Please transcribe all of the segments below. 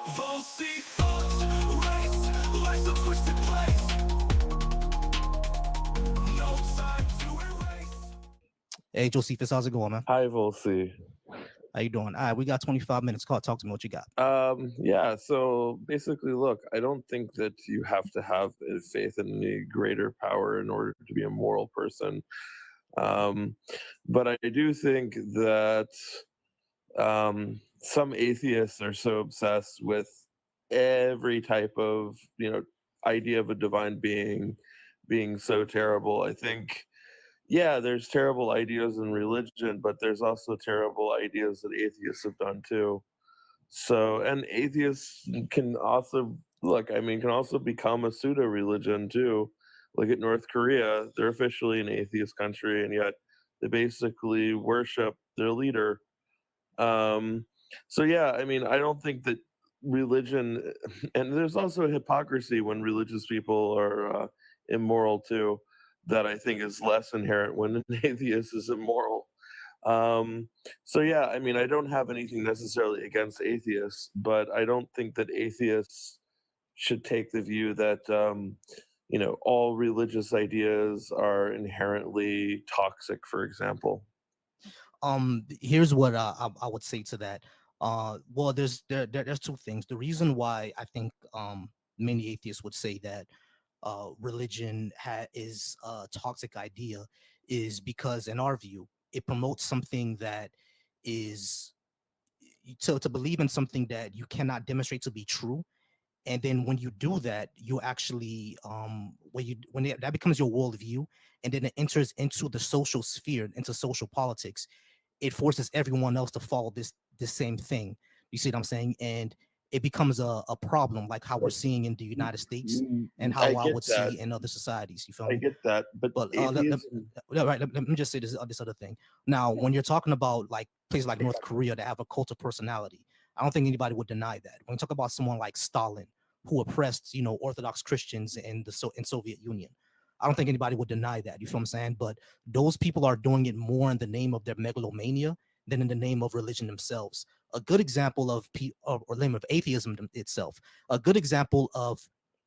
Falsely thoughts, race, life's a twisted place. No time to erase. Hey, Josephus, how's it going, man? Hi, Volsi. How you doing? All right, we got 25 minutes. Call, talk to me. What you got? Yeah, so basically, look, I don't think that you have to have a faith in any greater power in order to be a moral person. Um, but I do think that some atheists are so obsessed with every type of, idea of a divine being so terrible. I think yeah, there's terrible ideas in religion, but there's also terrible ideas that atheists have done too. So, and atheists can also can also become a pseudo religion too. Look at North Korea; they're officially an atheist country, and yet they basically worship their leader. Um, so, yeah, I mean, I don't think that religion, and there's also hypocrisy when religious people are immoral too. That I think is less inherent when an atheist is immoral. Um, so yeah, I mean, I don't have anything necessarily against atheists, but I don't think that atheists should take the view that all religious ideas are inherently toxic, for example. Here's what I would say to that. Well, there's two things. The reason why I think many atheists would say that religion is a toxic idea is because, in our view, it promotes something that is to believe in something that you cannot demonstrate to be true. And then when you do that, you actually that becomes your worldview, and then it enters into the social sphere, into social politics. It forces everyone else to follow this same thing. You see what I'm saying? And it becomes a problem, like how we're seeing in the United States and I how I get would that. see in other societies. You feel I me? get that. But But atheism, yeah, right, let me just say this other thing. Now, when you're talking about like places like North Korea that have a cult of personality, I don't think anybody would deny that. When you talk about someone like Stalin, who oppressed, Orthodox Christians in Soviet Union, I don't think anybody would deny that. You feel what I'm saying? But those people are doing it more in the name of their megalomania than in the name of religion themselves. A good example or name of atheism itself. A good example of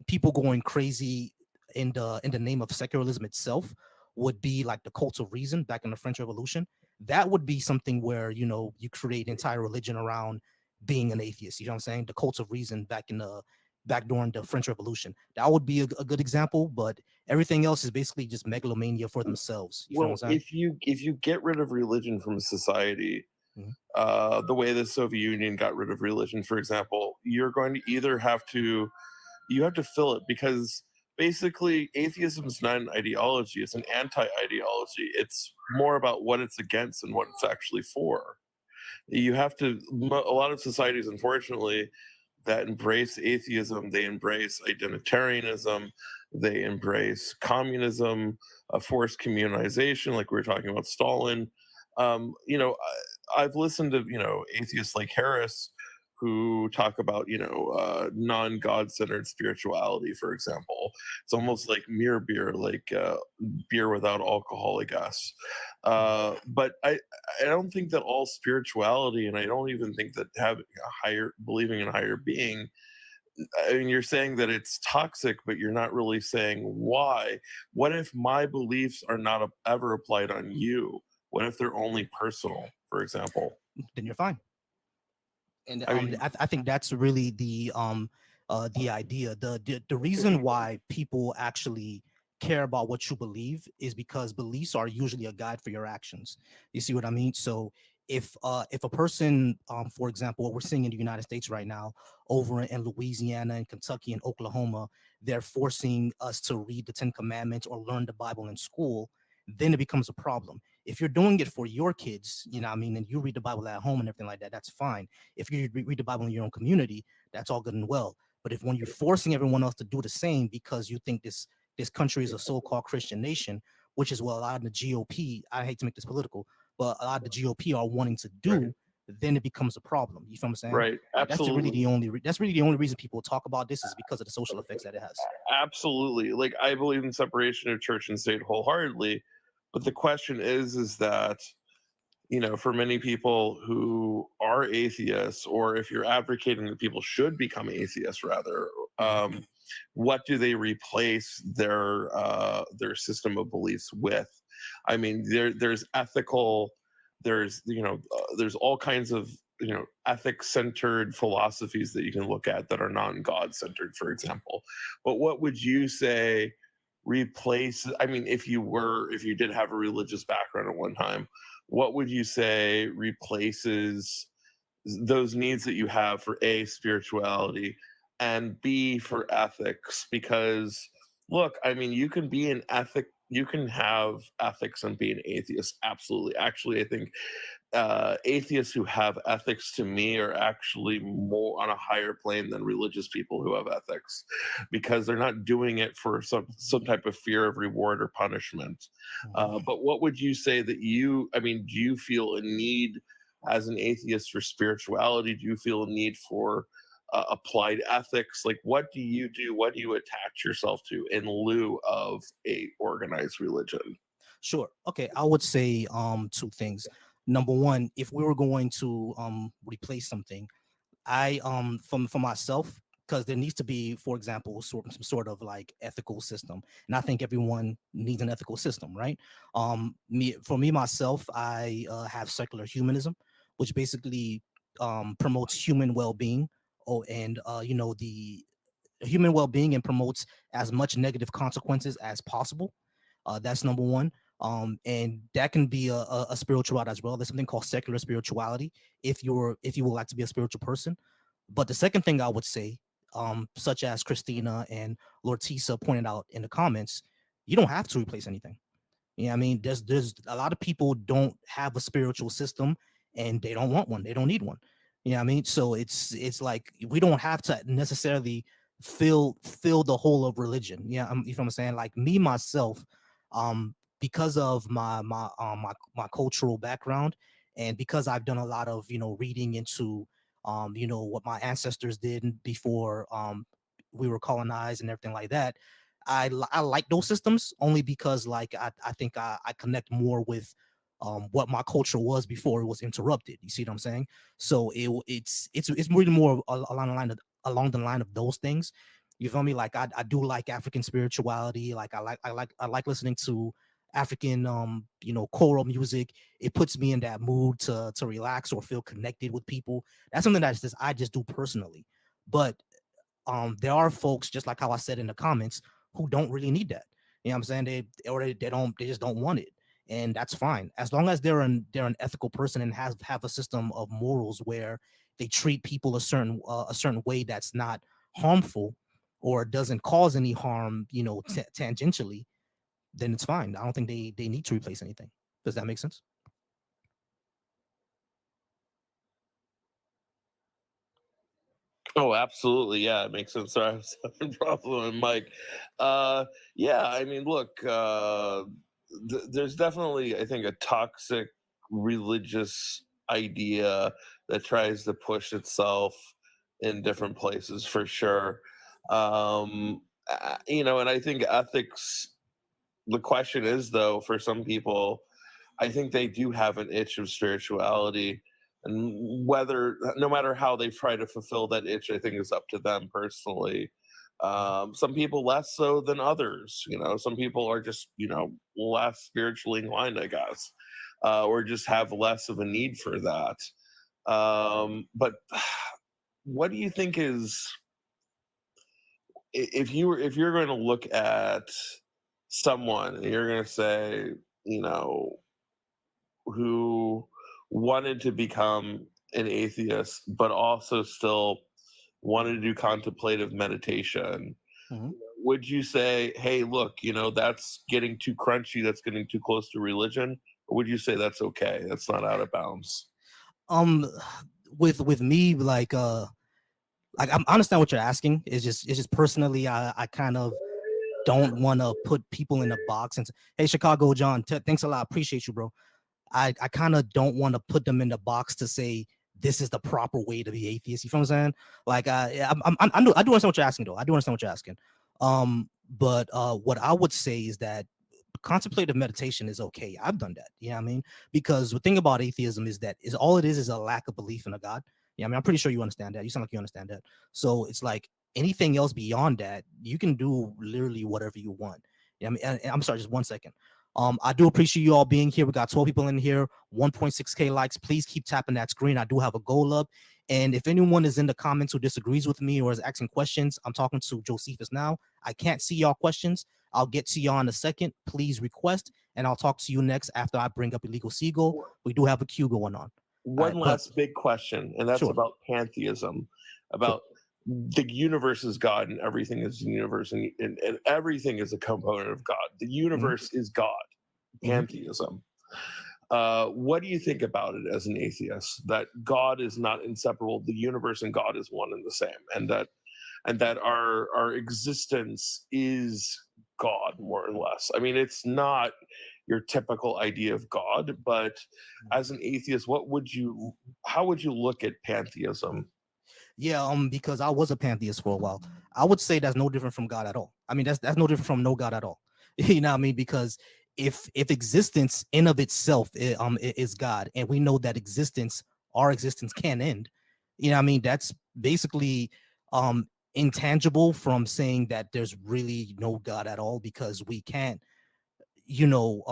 people going crazy in the name of secularism itself would be like the cult of reason back in the French Revolution. That would be something where you create entire religion around being an atheist. You know what I'm saying? The cult of reason back during the French Revolution. That would be a good example, but everything else is basically just megalomania for themselves. You feel well, what I'm if you get rid of religion from society, saying? the way the Soviet Union got rid of religion, for example, you're going to either have to fill it because basically atheism is not an ideology; it's an anti-ideology. It's more about what it's against and what it's actually for. You have to. A lot of societies, unfortunately, that embrace atheism, they embrace identitarianism, they embrace communism, forced communization, like we were talking about Stalin. I've listened to atheists like Harris who talk about non-god centered spirituality, for example. It's almost like mere beer, like beer without alcohol, I guess. But I don't think that all spirituality, and I don't even think that having a higher believing in a higher being, I mean, you're saying that it's toxic, but you're not really saying why. What if my beliefs are not ever applied on you? What if they're only personal, for example? Then you're fine. And I mean, I think that's really the idea. The reason why people actually care about what you believe is because beliefs are usually a guide for your actions. You see what I mean? So if a person, for example, what we're seeing in the United States right now, over in Louisiana and Kentucky and Oklahoma, they're forcing us to read the Ten Commandments or learn the Bible in school, then it becomes a problem. If you're doing it for your kids, you know what I mean, and you read the Bible at home and everything like that, that's fine. If you read the Bible in your own community, that's all good and well. But if when you're forcing everyone else to do the same because you think this country is a so-called Christian nation, which is what a lot of the GOP, I hate to make this political, but a lot of the GOP are wanting to right, do, then it becomes a problem. You feel what I'm saying? right, That's absolutely, really the only reason people talk about this is because of the social effects that it has. absolutely. Like I believe in separation of church and state wholeheartedly, but the question is that for many people who are atheists, or if you're advocating that people should become atheists, rather, what do they replace their system of beliefs with? I mean, there's ethical, there's all kinds of ethics centered philosophies that you can look at that are non-god centered, for example. But what would you say replace, I mean, if you did have a religious background at one time, what would you say replaces those needs that you have for A, spirituality, and B, for ethics? Because look, I mean, you can have ethics and be an atheist. Absolutely. Actually, I think atheists who have ethics, to me, are actually more on a higher plane than religious people who have ethics, because they're not doing it for some type of fear of reward or punishment. But what would you say that I mean, do you feel a need as an atheist for spirituality? Do you feel a need for applied ethics? Like, what do you do? What do you attach yourself to in lieu of a organized religion? Sure. Okay. I would say two things. Number one, if we were going to replace something, I for myself, because there needs to be, for example, some sort of like ethical system, and I think everyone needs an ethical system, right? Me myself, I have secular humanism, which basically promotes human well-being. Oh, and the human well-being, and promotes as much negative consequences as possible. That's number one. And that can be a spiritual route as well. There's something called secular spirituality if you would like to be a spiritual person. But the second thing I would say, such as Christina and Lortisa pointed out in the comments, you don't have to replace anything. Yeah, I mean, there's a lot of people don't have a spiritual system, and they don't want one. They don't need one. Yeah, I mean, so it's like we don't have to necessarily fill the whole of religion. Yeah, you know what I'm saying? Like me myself, because of my cultural background, and because I've done a lot of reading into what my ancestors did before we were colonized and everything like that. I like those systems only because like I think I connect more with what my culture was before it was interrupted. You see what I'm saying? So it's really more along the line of those things. You feel me? Like I do like African spirituality. Like I like listening to African choral music. It puts me in that mood to relax or feel connected with people. That's something I just do personally. But there are folks, just like how I said in the comments, who don't really need that. You know what I'm saying? They just don't want it. And that's fine. As long as they're an ethical person and have a system of morals where they treat people a certain way that's not harmful or doesn't cause any harm, tangentially, then it's fine. I don't think they need to replace anything. Does that make sense? Oh, absolutely. Yeah, it makes sense. Sorry, I was having a problem with Mike. Yeah, I mean, look, there's definitely, I think, a toxic religious idea that tries to push itself in different places, for sure. And I think ethics, the question is, though, for some people, I think they do have an itch of spirituality, and whether, no matter how they try to fulfill that itch, I think is up to them personally. Some people less so than others. Some people are just less spiritually inclined, I guess, or just have less of a need for that. But what do you think is, if you're going to look at someone and you're going to say, you know who wanted to become an atheist, but also still wanted to do contemplative meditation, Mhm. would you say, hey, look, that's getting too crunchy, that's getting too close to religion? Or would you say that's okay? That's not out of bounds? Um, with me, like I understand what you're asking. It's just personally, I kind of don't want to put people in a box and say, hey, Chicago John, thanks a lot, appreciate you, bro. I kind of don't want to put them in the box to say this is the proper way to be atheist. You feel what I'm saying? Like I do understand what you're asking though. I do understand what you're asking. But what I would say is that contemplative meditation is okay. I've done that. You know what I mean? Because the thing about atheism is that is all it is a lack of belief in a God. Yeah, I mean, I'm pretty sure you understand that. You sound like you understand that. So it's like anything else beyond that, you can do literally whatever you want. Yeah, I mean, and I'm sorry, just 1 second. I do appreciate you all being here. We got 12 people in here, 1.6K likes. Please keep tapping that screen. I do have a goal up. And if anyone is in the comments who disagrees with me or is asking questions, I'm talking to Josephus now. I can't see y'all questions. I'll get to y'all in a second. Please request, and I'll talk to you next after I bring up Illegal Seagull. We do have a queue going on. One right, last big question, and that's Sure. about pantheism, about the universe is God and everything is the universe, and everything is a component of God. The universe is God, Mhm. pantheism. What do you think about it as an atheist? That God is not inseparable. The universe and God is one and the same, and that our existence is God, more or less. I mean, it's not your typical idea of God, but as an atheist, how would you look at pantheism? Yeah, because I was a pantheist for a while. I would say that's no different from God at all. I mean, that's no different from no God at all. You know what I mean? Because if existence in of itself is God, and we know that our existence can end, you know what I mean? That's basically intangible from saying that there's really no God at all, because we can't, you know,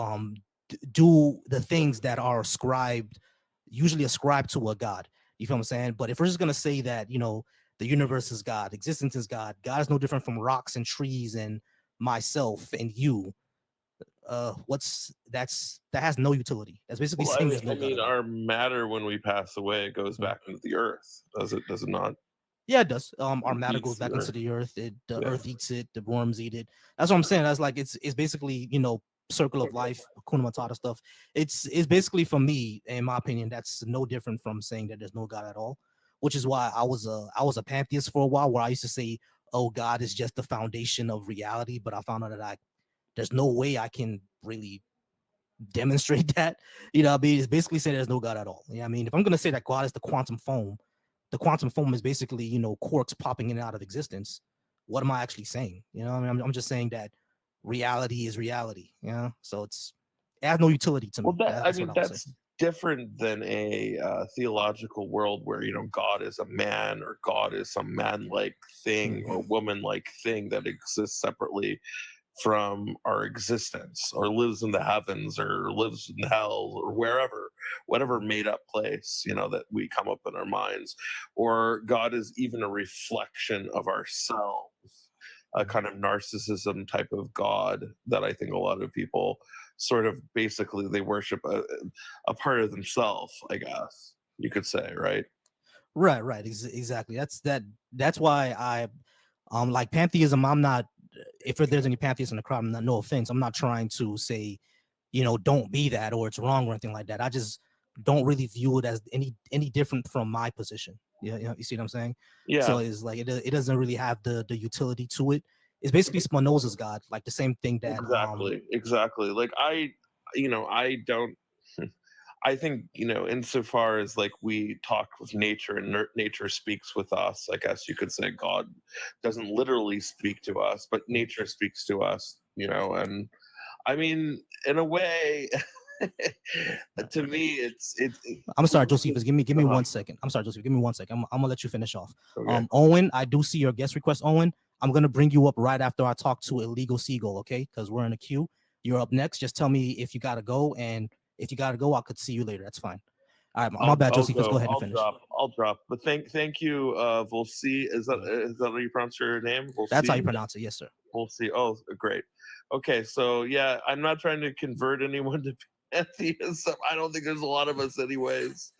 do the things that are usually ascribed to a God. You feel what I'm saying? But if we're just gonna say that, you know, the universe is God, existence is God, God is no different from rocks and trees and myself and you. That has no utility. That's basically Well, saying there's no I God mean, at all. our matter when we pass away goes Mhm. back into the earth. Does it? Does it not? Yeah, it does. Our It matter eats goes the back into earth. the earth. The Yeah. earth eats it. The worms eat it. That's what I'm saying. That's like it's basically, you know, circle of life, Hakuna Matata stuff. It's basically, for me, in my opinion, that's no different from saying that there's no God at all. Which is why I was a pantheist for a while, where I used to say, "Oh, God is just the foundation of reality," but I found out that there's no way I can really demonstrate that. You know, I mean, it's basically saying there's no God at all. Yeah, I mean, if I'm gonna say that God is the quantum foam is basically, you know, quarks popping in and out of existence. What am I actually saying? You know, I mean, I'm just saying that reality is reality. You know, so it has no utility to Well, me. I That's what mean, I would say. that's different than a theological world where God is a man, or God is some man-like thing or woman-like thing that exists separately from our existence, or lives in the heavens, or lives in hell, or wherever, whatever made up place that we come up in our minds, or God is even a reflection of ourselves, a kind of narcissism type of God that I think a lot of people sort of basically they worship a part of themselves, I guess you could say, right? Right, exactly. That's why I like pantheism. I'm not, if there's any pantheists in the crowd, I'm not, no offense, I'm not trying to say, you know, don't be that or it's wrong or anything like that. I just don't really view it as any different from my position. Yeah, you see what I'm saying? So Yeah, it's like it doesn't really have the utility to it. It's basically Spinoza's God, like the same thing that exactly. Like I don't. I think insofar as like we talk with nature and nature speaks with us, I guess you could say God doesn't literally speak to us, but nature speaks to us. And I mean, in a way, to me, I'm sorry, Josephus. Give me uh-huh. 1 second. I'm sorry, Joseph. Give me 1 second. I'm gonna let you finish off. Okay. Owen, I do see your guest request. Owen, I'm gonna bring you up right after I talk to Illegal Seagull. Okay, because we're in a queue. You're up next. Just tell me if you gotta go, and if you gotta go, I could see you later. That's fine. All right, my bad, I'll Josephus. Go go. ahead and finish. I'll drop. But thank you, Volsi. Is that how you pronounce your name? That's how you Volsi. pronounce it. Yes, sir. Volsi. Oh, great. Okay, so yeah, I'm not trying to convert anyone to pantheism. I don't think there's a lot of us, anyways.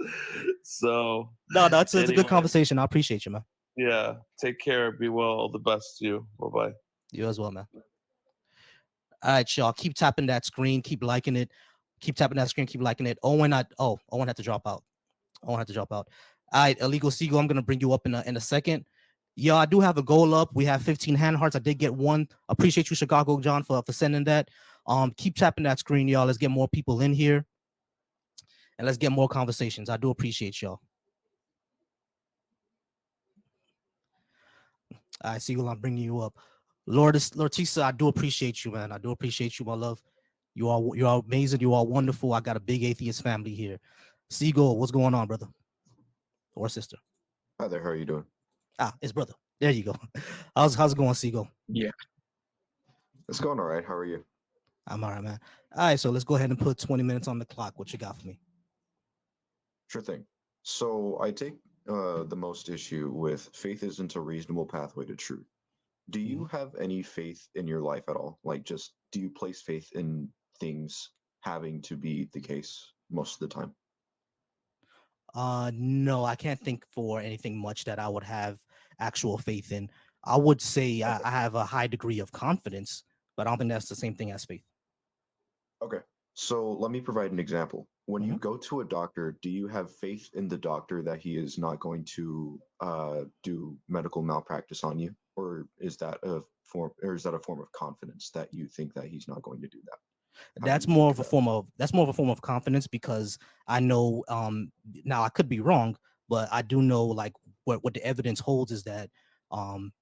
So No, it's a good anyway, conversation. I appreciate you, man. yeah. Take care. Be well. All the best to you. Bye bye. You as well, man. All right, y'all. Keep tapping that screen. Keep liking it. Keep tapping that screen. Keep liking it. Owen had to drop out. Owen had to drop out. All right, Illegal Seagull, I'm gonna bring you up in a second. Yeah, I do have a goal up. We have 15 hand hearts. I did get one. Appreciate you, Chicago John, for sending that. Keep tapping that screen, y'all. Let's get more people in here and let's get more conversations. I do appreciate y'all. All right, Seagull, I'm bringing you up. Lord Lortisa, I do appreciate you, man. I do appreciate you, my love. You are amazing. You are wonderful. I got a big atheist family here. Seagull, what's going on, brother or sister? Hi there, how are you doing? Ah, it's brother. There you go. How's it going, Seagull? Yeah. It's going all right. How are you? I'm all right, man. All right, so let's go ahead and put 20 minutes on the clock. What you got for me? Sure thing. So I take the most issue with faith isn't a reasonable pathway to truth. Do you Mhm. have any faith in your life at all? Like, just do you place faith in things having to be the case most of the time? No, I can't think for anything much that I would have actual faith in. I would say Okay. I have a high degree of confidence, but I don't think that's the same thing as faith. Okay. So let me provide an example. When you Mhm. go to a doctor, do you have faith in the doctor that he is not going to do medical malpractice on you, or is that a form of confidence that you think that he's not going to do that? How do That's you more think of a about form of confidence because I know now I could be wrong, but I do know like what the evidence holds is that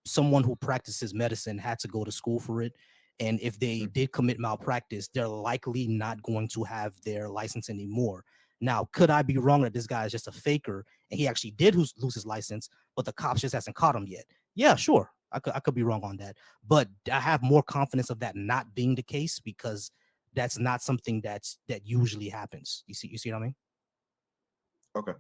someone who practices medicine had to go to school for it, and if they it? did commit malpractice, they're likely not going to have their license anymore. Now, could I be wrong that this guy is just a faker and he actually did lose his license, but the cops just hasn't caught him yet? Yeah, sure. I could be wrong on that, but I have more confidence of that not being the case because that's not something that usually happens. You see what I mean? Okay.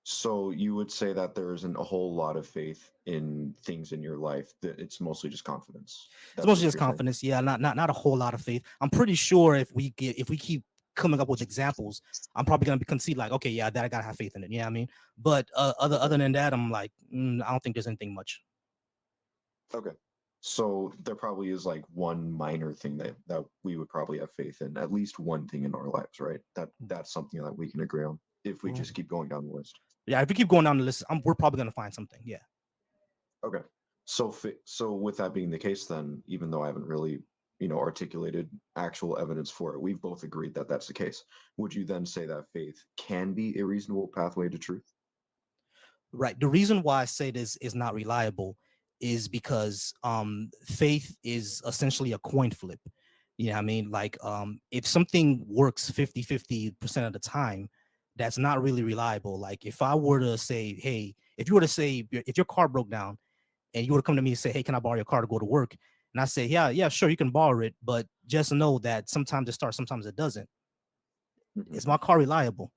So you would say that there isn't a whole lot of faith in things in your life, that it's mostly just confidence. It's That's mostly what just you're saying? confidence. Yeah, not a whole lot of faith. I'm pretty sure if we keep coming up with examples, I'm probably gonna concede like, okay, yeah, that I gotta have faith in it. Yeah, I mean, but Okay. other than that, I'm like, I don't think there's anything much. Okay. So there probably is like one minor thing that we would probably have faith in, at least one thing in our lives, right? That's something that we can agree on if we just keep going down the list. Yeah, if we keep going down the list, we're probably gonna find something. Yeah. Okay. So with that being the case, then even though I haven't really articulated actual evidence for it, we've both agreed that that's the case. Would you then say that faith can be a reasonable pathway to truth? Right. The reason why I say this is not reliable is because faith is essentially a coin flip. You know what I mean? Like if something works 50% of the time, that's not really reliable. Like if I were to say, hey, if you were to say if your car broke down and you were to come to me and say, hey, can I borrow your car to go to work? And I say, yeah, sure, you can borrow it, but just know that sometimes it starts, sometimes it doesn't. Mhm. Is my car reliable?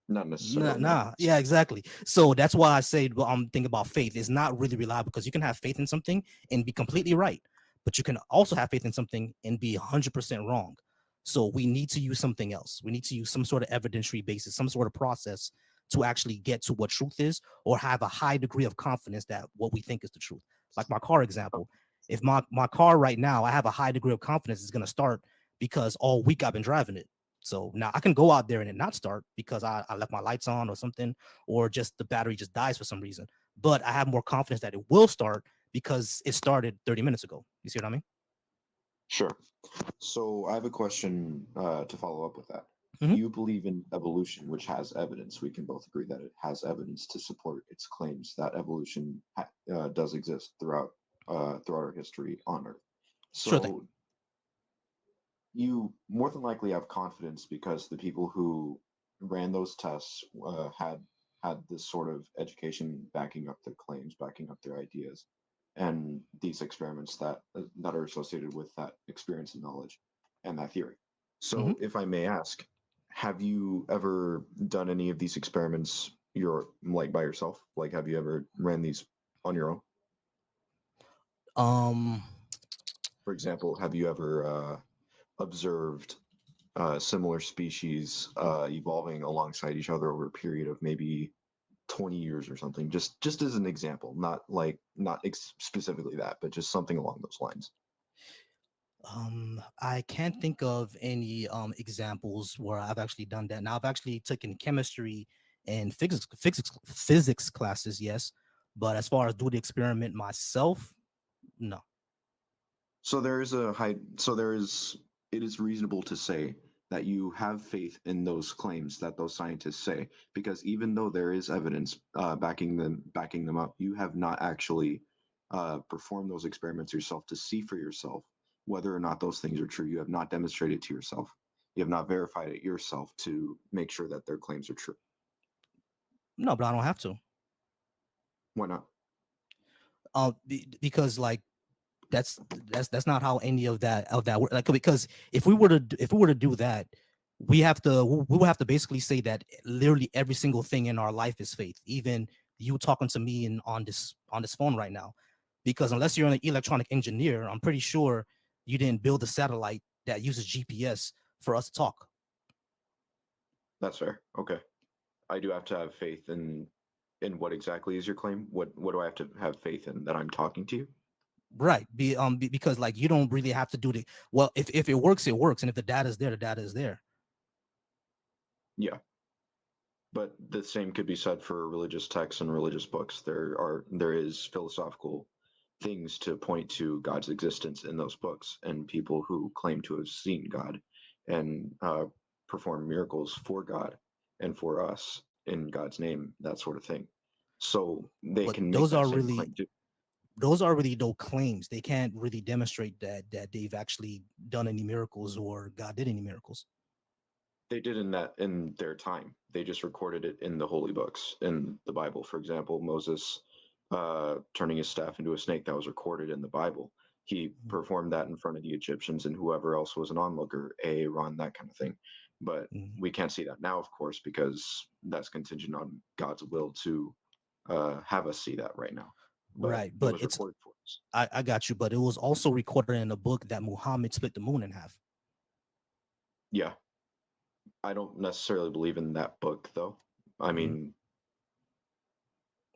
Not Nah, necessarily, no. nah, yeah, exactly. So that's why I say, well, I'm thinking about faith. It's not really reliable because you can have faith in something and be completely right, but you can also have faith in something and be 100% wrong. So we need to use something else. We need to use some sort of evidentiary basis, some sort of process to actually get to what truth is, or have a high degree of confidence that what we think is the truth. Like my car example, if my car right now, I have a high degree of confidence it's going to start because all week I've been driving it. So now I can go out there and it not start because I left my lights on or something, or just the battery just dies for some reason. But I have more confidence that it will start because it started 30 minutes ago. You see what I mean? Sure. So I have a question to follow up with that. Mhm. You believe in evolution, which has evidence. We can both agree that it has evidence to support its claims that evolution does exist throughout our history on Earth. Sure thing. So you more than likely have confidence because the people who ran those tests had this sort of education backing up their claims, backing up their ideas, and these experiments that are associated with that experience and knowledge and that theory. Mhm. So, if I may ask, have you ever done any of these experiments by yourself? Like, have you ever ran these on your own? Um, For example, have you ever observed similar species evolving alongside each other over a period of maybe 20 years or something, just as an example, not specifically that, but just something along those lines. I can't think of any examples where I've actually done that. Now I've actually taken chemistry and physics classes, yes, but as far as do the experiment myself, no. So there is a high so there is it is reasonable to say that you have faith in those claims that those scientists say, because even though there is evidence backing them up, you have not actually performed those experiments yourself to see for yourself whether or not those things are true. You have not demonstrated to yourself. You have not verified it yourself to make sure that their claims are true. No, but I don't have to. Why not? Because like that's not how any of that work. Like, because if we were to do that, we would have to basically say that literally every single thing in our life is faith, even you talking to me on this phone right now. Because unless you're an electronic engineer, I'm pretty sure you didn't build a satellite that uses GPS for us to talk. That's fair. Okay. I do have to have faith in what exactly is your claim? What do I have to have faith in, that I'm talking to you? Right. Because like you don't really have to do the well, if it works, it works. And if the data is there, the data is there. Yeah. But the same could be said for religious texts and religious books. There is philosophical things to point to God's existence in those books, and people who claim to have seen God and perform miracles for God and for us in God's name, that sort of thing. So they But can make those that are same really claim too. no claims. They can't really demonstrate that they've actually done any miracles or God did any miracles. They did in their time. They just recorded it in the holy books. In the Bible, for example, Moses turning his staff into a snake, that was recorded in the Bible. He performed that in front of the Egyptians and whoever else was an onlooker, Aaron, that kind of thing. But Mhm. we can't see that now, of course, because that's contingent on God's will to have us see that right now. But Right, it but was recorded for us. I got you, but it was also recorded in a book that Muhammad split the moon in half. Yeah, I don't necessarily believe in that book, though. I Mhm. mean,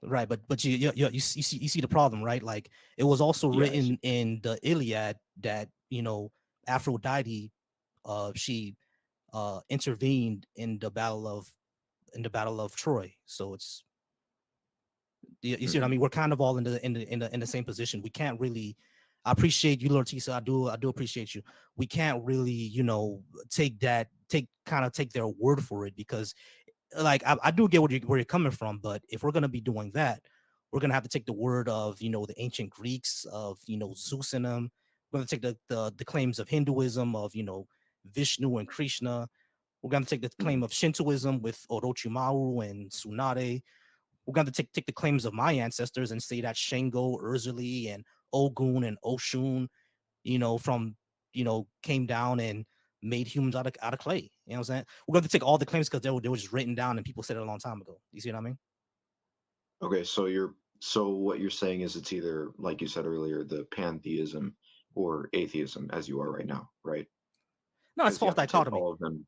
Right, but you see the problem, right? Like it was also yeah, I see. written in the Iliad that Aphrodite, she intervened in the battle of Troy. So it's you see what I Mhm. mean? We're kind of all in the same position. We can't really. I appreciate you, Lord Tisa. I do appreciate you. We can't really, take their word for it, because like I do get where you're coming from, but if we're gonna be doing that, we're gonna have to take the word of the ancient Greeks, of Zeus in them. We're gonna take the claims of Hinduism, of Vishnu and Krishna. We're gonna take the Mhm. claim of Shintoism with Orochimaru and Tsunade. We're going to take the claims of my ancestors and say that Shango, Urzuli, and Ogun and Oshun, from came down and made humans out of clay. You know what I'm saying? We're going to take all the claims because they were just written down and people said it a long time ago. You see what I mean? Okay, so what you're saying is it's either, like you said earlier, the pantheism or atheism, as you are right now, right? No, it's Because you false have to take dichotomy. all of them.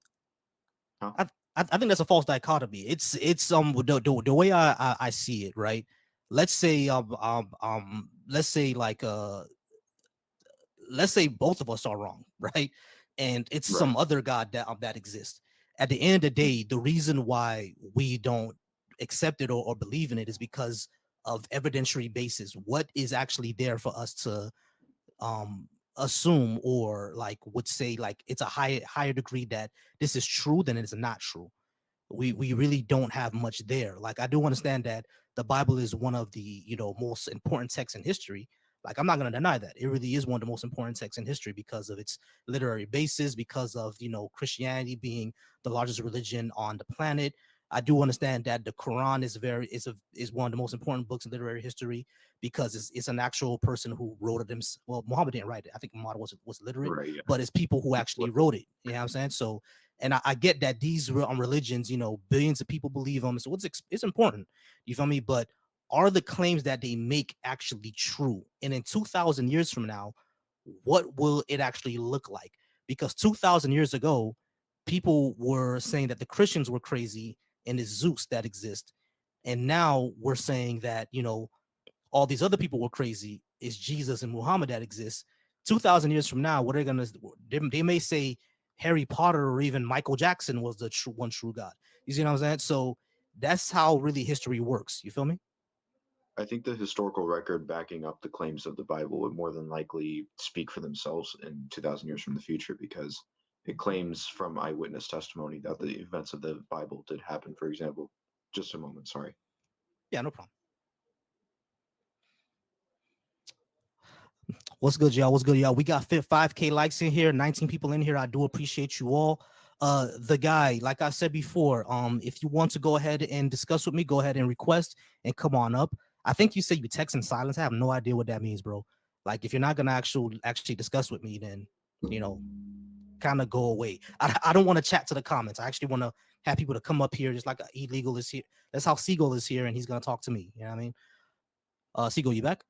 Huh? I think that's a false dichotomy. It's the way I see it, right? Let's say let's say like let's say both of us are wrong, right? And it's Right. some other God that exists. At the end of the Mhm. day, the reason why we don't accept it or believe in it is because of evidentiary basis. What is actually there for us to um assume, or like would say like it's a higher degree that this is true than it is not true. We really don't have much there. Like I do understand that the Bible is one of the most important texts in history. Like I'm not going to deny that it really is one of the most important texts in history because of its literary basis, because of Christianity being the largest religion on the planet. I do understand that the Quran is one of the most important books in literary history because it's an actual person who wrote it. Well, Muhammad didn't write it. I think Muhammad was literate, Right. Yeah. but it's people who He actually flipped it. wrote it. You know what I'm saying? So, and I get that these religions, billions of people believe them, so it's important. You feel me? But are the claims that they make actually true? And in 2,000 years from now, what will it actually look like? Because 2,000 years ago, people were saying that the Christians were crazy and it's Zeus that exists, and now we're saying that all these other people were crazy. It's Jesus and Muhammad that exists. 2,000 years from now, what are they gonna? They may say Harry Potter or even Michael Jackson was the true God. You see what I'm saying? So that's how really history works. You feel me? I think the historical record backing up the claims of the Bible would more than likely speak for themselves in 2,000 years from the future, because it claims from eyewitness testimony that the events of the Bible did happen. For example, just a moment, sorry. Yeah, no problem. What's good, y'all? What's good, y'all? We got 5K likes in here, 19 people in here. I do appreciate you all. The guy, like I said before, if you want to go ahead and discuss with me, go ahead and request and come on up. I think you said you text in silence. I have no idea what that means, bro. Like, if you're not gonna actually discuss with me, then kind of go away. I don't want to chat to the comments. I actually want to have people to come up here, just like illegal is here. That's how Seagull is here, and he's gonna talk to me. You know what I mean? Seagull, you back?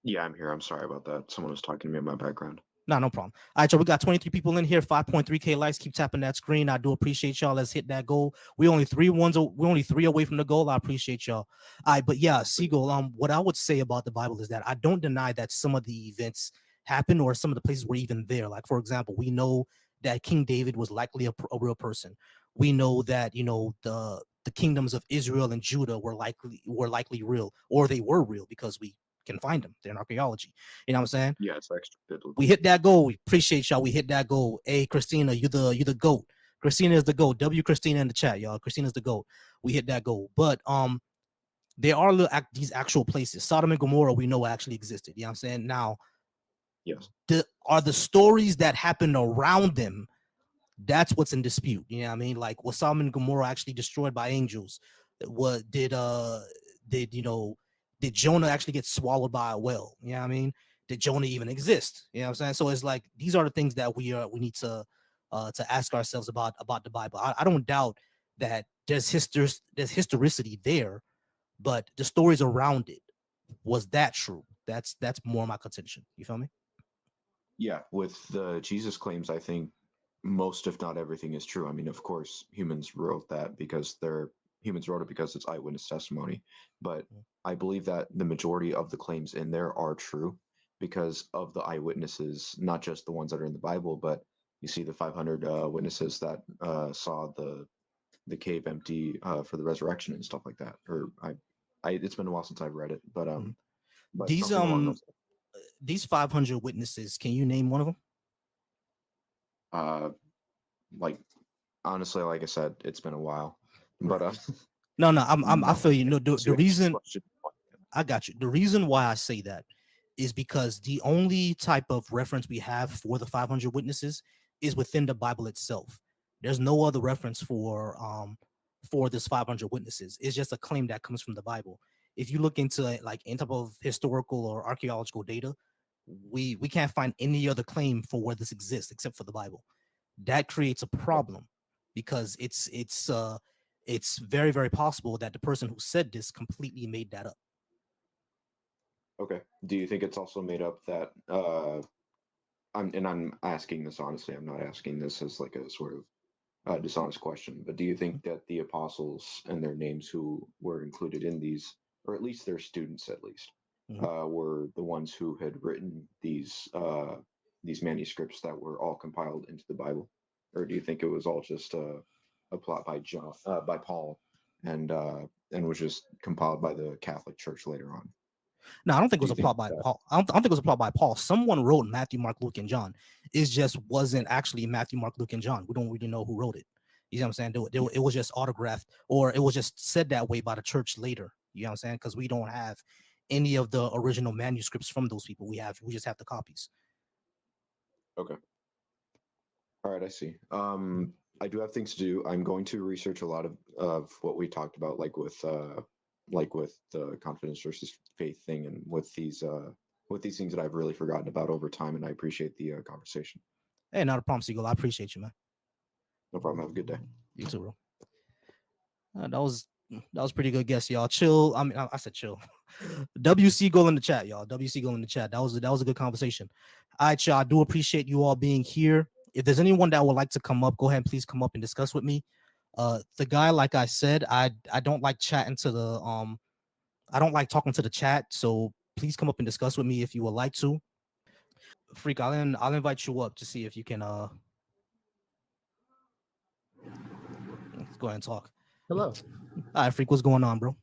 Yeah, I'm here. I'm sorry about that. Someone was talking to me in my background. No problem. All right, y'all. We got 23 people in here, 5.3K likes. Keep tapping that screen. I do appreciate y'all. Let's hit that goal. We're only three away from the goal. I appreciate y'all. All right, but yeah, Seagull. What I would say about the Bible is that I don't deny that some of the events happened, or some of the places were even there. Like, for example, we know that King David was likely a real person. We know that the kingdoms of Israel and Judah were likely real, or they were real, because we can find them. They're in archaeology. You know what I'm saying? Yeah, it's extra biblical. We hit that goal. We appreciate y'all. We hit that goal. Hey, Christina, you the GOAT. Christina is the GOAT. W Christina in the chat, y'all. Christina's the GOAT. We hit that goal. But there are these actual places. Sodom and Gomorrah, we know actually existed. You know what I'm saying? Now, Yes. are the stories that happened around them, that's what's in dispute. You know what I mean? Like, was Sodom and Gomorrah actually destroyed by angels? What did Jonah actually get swallowed by a whale? You know what I mean? Did Jonah even exist? You know what I'm saying? So it's like, these are the things that we need to ask ourselves about the Bible. I don't doubt that there's historicity there, but the stories around it, was that true? That's more my contention. You feel me? Yeah, with the Jesus claims, I think most, if not everything, is true. I mean, of course, humans wrote it because it's eyewitness testimony. But I believe that the majority of the claims in there are true because of the eyewitnesses, not just the ones that are in the Bible, but you see the 500 witnesses that saw the cave empty for the resurrection and stuff like that. Or it's been a while since I've read it, but These something along those these 500 witnesses, can you name one of them? like honestly, like I said, it's been a while, but No, I feel you. No, the reason question. I got you. The reason why I say that is because the only type of reference we have for the 500 witnesses is within the Bible itself. There's no other reference for this 500 witnesses. It's just a claim that comes from the Bible. If you look into like any type of historical or archaeological data, we can't find any other claim for where this exists except for the Bible. That creates a problem, because it's very, very possible that the person who said this completely made that up. Okay. Do you think it's also made up that I'm asking this honestly, I'm not asking this as like a sort of dishonest question, but do you think that the apostles and their names who were included in these, or at least their students at least, were the ones who had written these manuscripts that were all compiled into the Bible? Or do you think it was all just a plot by Paul and was just compiled by the Catholic Church later on? No, I don't think it was a plot by Paul. I don't think it was a plot by Paul. Someone wrote Matthew, Mark, Luke, and John. It just wasn't actually Matthew, Mark, Luke, and John. We don't really know who wrote it. You know what I'm saying? It was just autographed, or it was just said that way by the church later. You know what I'm saying? Because we don't have any of the original manuscripts from those people. We just have the copies. Okay. All right, I see. I do have things to do. I'm going to research a lot of what we talked about, like with the confidence versus faith thing, and with these things that I've really forgotten about over time. And I appreciate the conversation. Hey, not a problem, Seagull. I appreciate you, man. No problem. Have a good day. You too, bro. That was pretty good guess, y'all. Chill. I mean, I said chill. WC Goal in the chat, y'all. WC Goal in the chat. That was a good conversation. All right, y'all. I do appreciate you all being here. If there's anyone that would like to come up, go ahead and please come up and discuss with me. The guy, like I said, I don't like chatting to the I don't like talking to the chat. So please come up and discuss with me if you would like to. Freak, I'll invite you up to see if you can let's go ahead and talk. Hello. All right, Freak, what's going on, bro?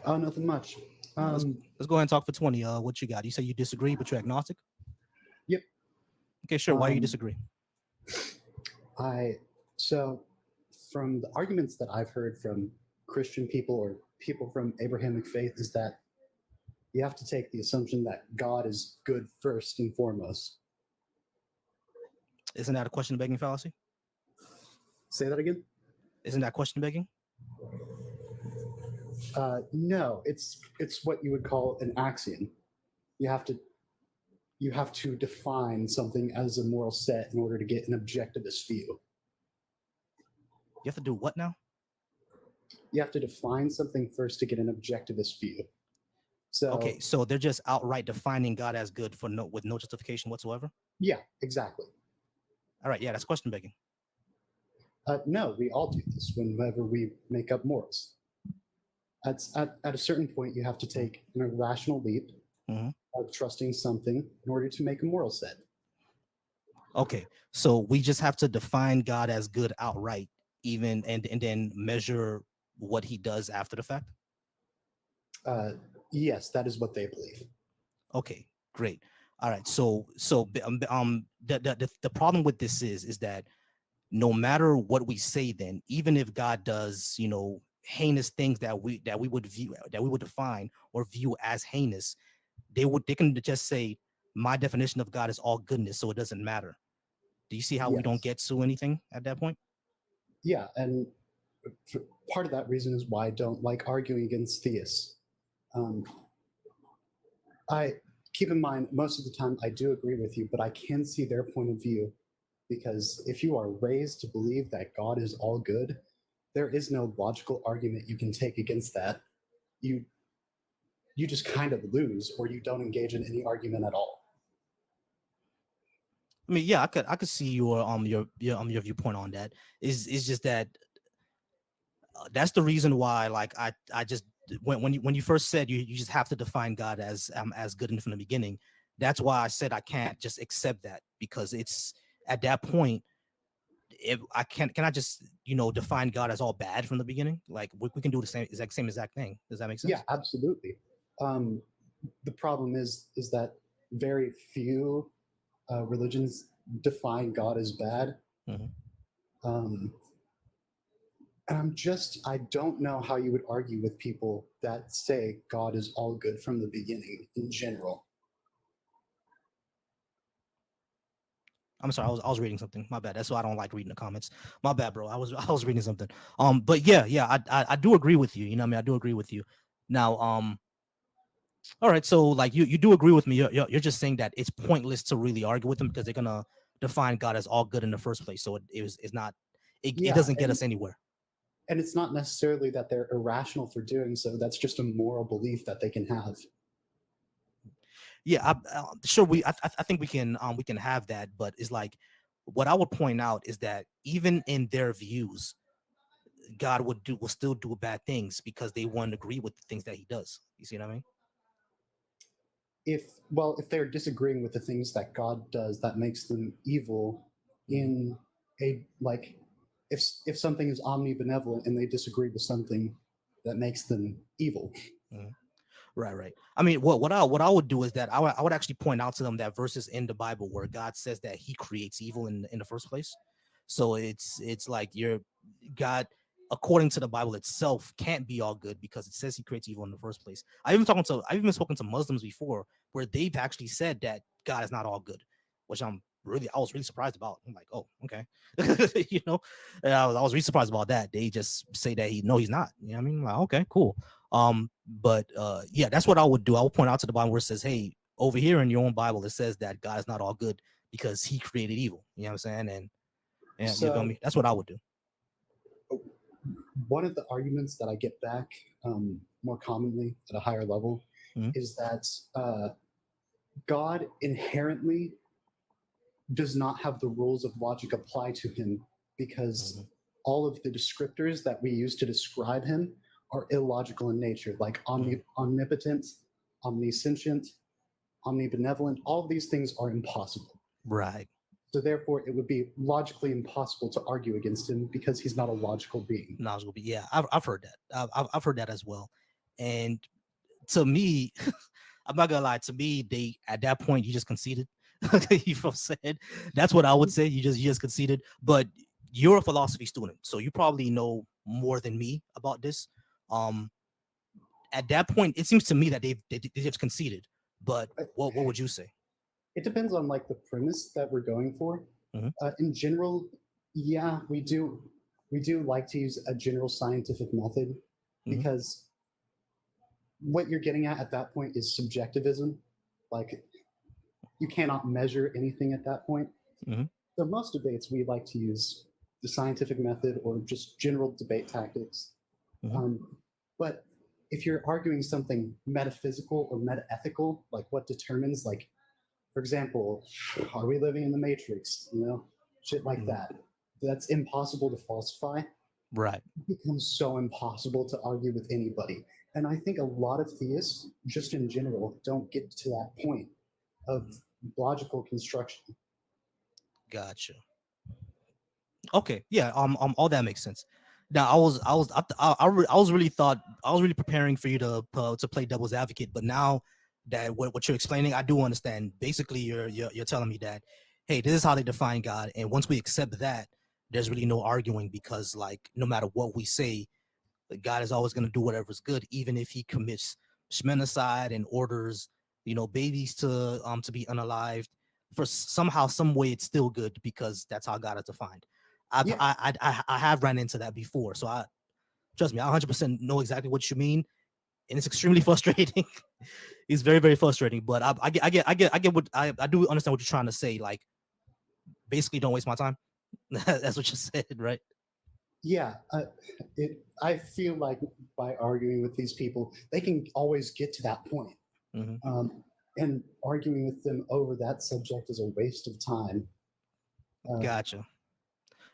Oh, nothing much. Let's go ahead and talk for 20. What you got? You say you disagree, but you're agnostic? Yep. Okay, sure. Why do you disagree? So from the arguments that I've heard from Christian people or people from Abrahamic faith is that you have to take the assumption that God is good first and foremost. Isn't that a question begging fallacy? Say that again. Isn't that question begging? No, it's what you would call an axiom. You have to define something as a moral set in order to get an objectivist view. You have to do what now? You have to define something first to get an objectivist view. So Okay, so they're just outright defining God as good with no justification whatsoever. yeah, exactly. All right, yeah, that's question begging. No, we all do this whenever we make up morals. At a certain point, you have to take an irrational leap Mhm. of trusting something in order to make a moral set. Okay, so we just have to define God as good outright, even and then measure what he does after the fact. Yes, that is what they believe. Okay, great. All right, so the problem with this is that no matter what we say, then even if God does, heinous things that we would define or view as heinous, they can just say my definition of God is all goodness, so it doesn't matter. Do you see how we don't Yes. get to anything at that point? Yeah, and part of that reason is why I don't like arguing against theists. I keep in mind most of the time I do agree with you, but I can see their point of view, because if you are raised to believe that God is all good, there is no logical argument you can take against that. You just kind of lose, or you don't engage in any argument at all. I mean, yeah, I could see your viewpoint on that. Is just that that's the reason why, like, I just when you first said you just have to define God as good from the beginning. That's why I said I can't just accept that, because it's at that point, if I can I just define God as all bad from the beginning? Like we can do the same exact thing. Does that make sense? Yeah, absolutely. The problem is that very few religions define God as bad. Mhm. And I don't know how you would argue with people that say God is all good from the beginning in general. I'm sorry, I was reading something. My bad. That's why I don't like reading the comments. My bad, bro. I was reading something. But yeah, I do agree with you. You know what I mean? I do agree with you. Now, all right. So like you do agree with me. You're just saying that it's pointless to really argue with them because they're gonna define God as all good in the first place. So it Yeah, doesn't get us anywhere. And it's not necessarily that they're irrational for doing so. That's just a moral belief that they can have. Yeah, sure. I think we can have that, but it's like what I would point out is that even in their views, God will still do bad things because they won't agree with the things that he does. You see what I mean? If they're disagreeing with the things that God does that makes them evil, in a like if something is omnibenevolent and they disagree with something that makes them evil. Right. I mean, what I would do is that I would actually point out to them that verses in the Bible where God says that he creates evil in the first place. So it's like God, according to the Bible itself, can't be all good because it says he creates evil in the first place. I've even spoken to Muslims before where they've actually said that God is not all good, which I was really surprised about. I'm like, oh, okay. And I was really surprised about that. They just say that he's not. You know what I mean? Like, okay, cool. But yeah, that's what I would do. I would point out to the Bible where it says, hey, over here in your own Bible, it says that God is not all good because he created evil. You know what I'm saying? And you feel me? That's what I would do. One of the arguments that I get back more commonly at a higher level is that God inherently does not have the rules of logic apply to him because all of the descriptors that we use to describe him are illogical in nature, like omnipotent, omniscient, omnibenevolent. All of these things are impossible. Right. So therefore, it would be logically impossible to argue against him because he's not a logical being. Yeah, I've heard that. I've heard that as well. And to me, I'm not gonna lie. To me, they at that point you just conceded. You know what I'm saying? That's what I would say. You just conceded. But you're a philosophy student, so you probably know more than me about this. at that point, it seems to me that they've conceded. But what would you say? It depends on like the premise that we're going for. Mhm. In general, yeah, we do like to use a general scientific method Mhm. because what you're getting at that point is subjectivism. Like you cannot measure anything at that point. Mhm. So most debates we like to use the scientific method or just general debate tactics. Mhm. But if you're arguing something metaphysical or metaethical, like what determines, like, for example, are we living in the Matrix? You know, shit like Mhm. that. That's impossible to falsify. Right. It becomes so impossible to argue with anybody. And I think a lot of theists, just in general, don't get to that point of logical construction. Gotcha. Okay. Yeah. All that makes sense. Now, I was really preparing for you to play devil's advocate, but now that what you're explaining, I do understand. Basically, you're telling me that, hey, this is how they define God, and once we accept that, there's really no arguing because, like, no matter what we say, God is always going to do whatever's good, even if he commits shmenocide and orders, babies to be unalived. For somehow, some way, it's still good because that's how God is defined. Yeah. I have ran into that before, so I trust me, I 100% know exactly what you mean, and it's extremely frustrating. It's very, very frustrating. But I get what I do understand what you're trying to say. Like, basically, don't waste my time. That's what you said, right? Yeah, I feel like by arguing with these people, they can always get to that point. Hmm. And arguing with them over that subject is a waste of time. Gotcha.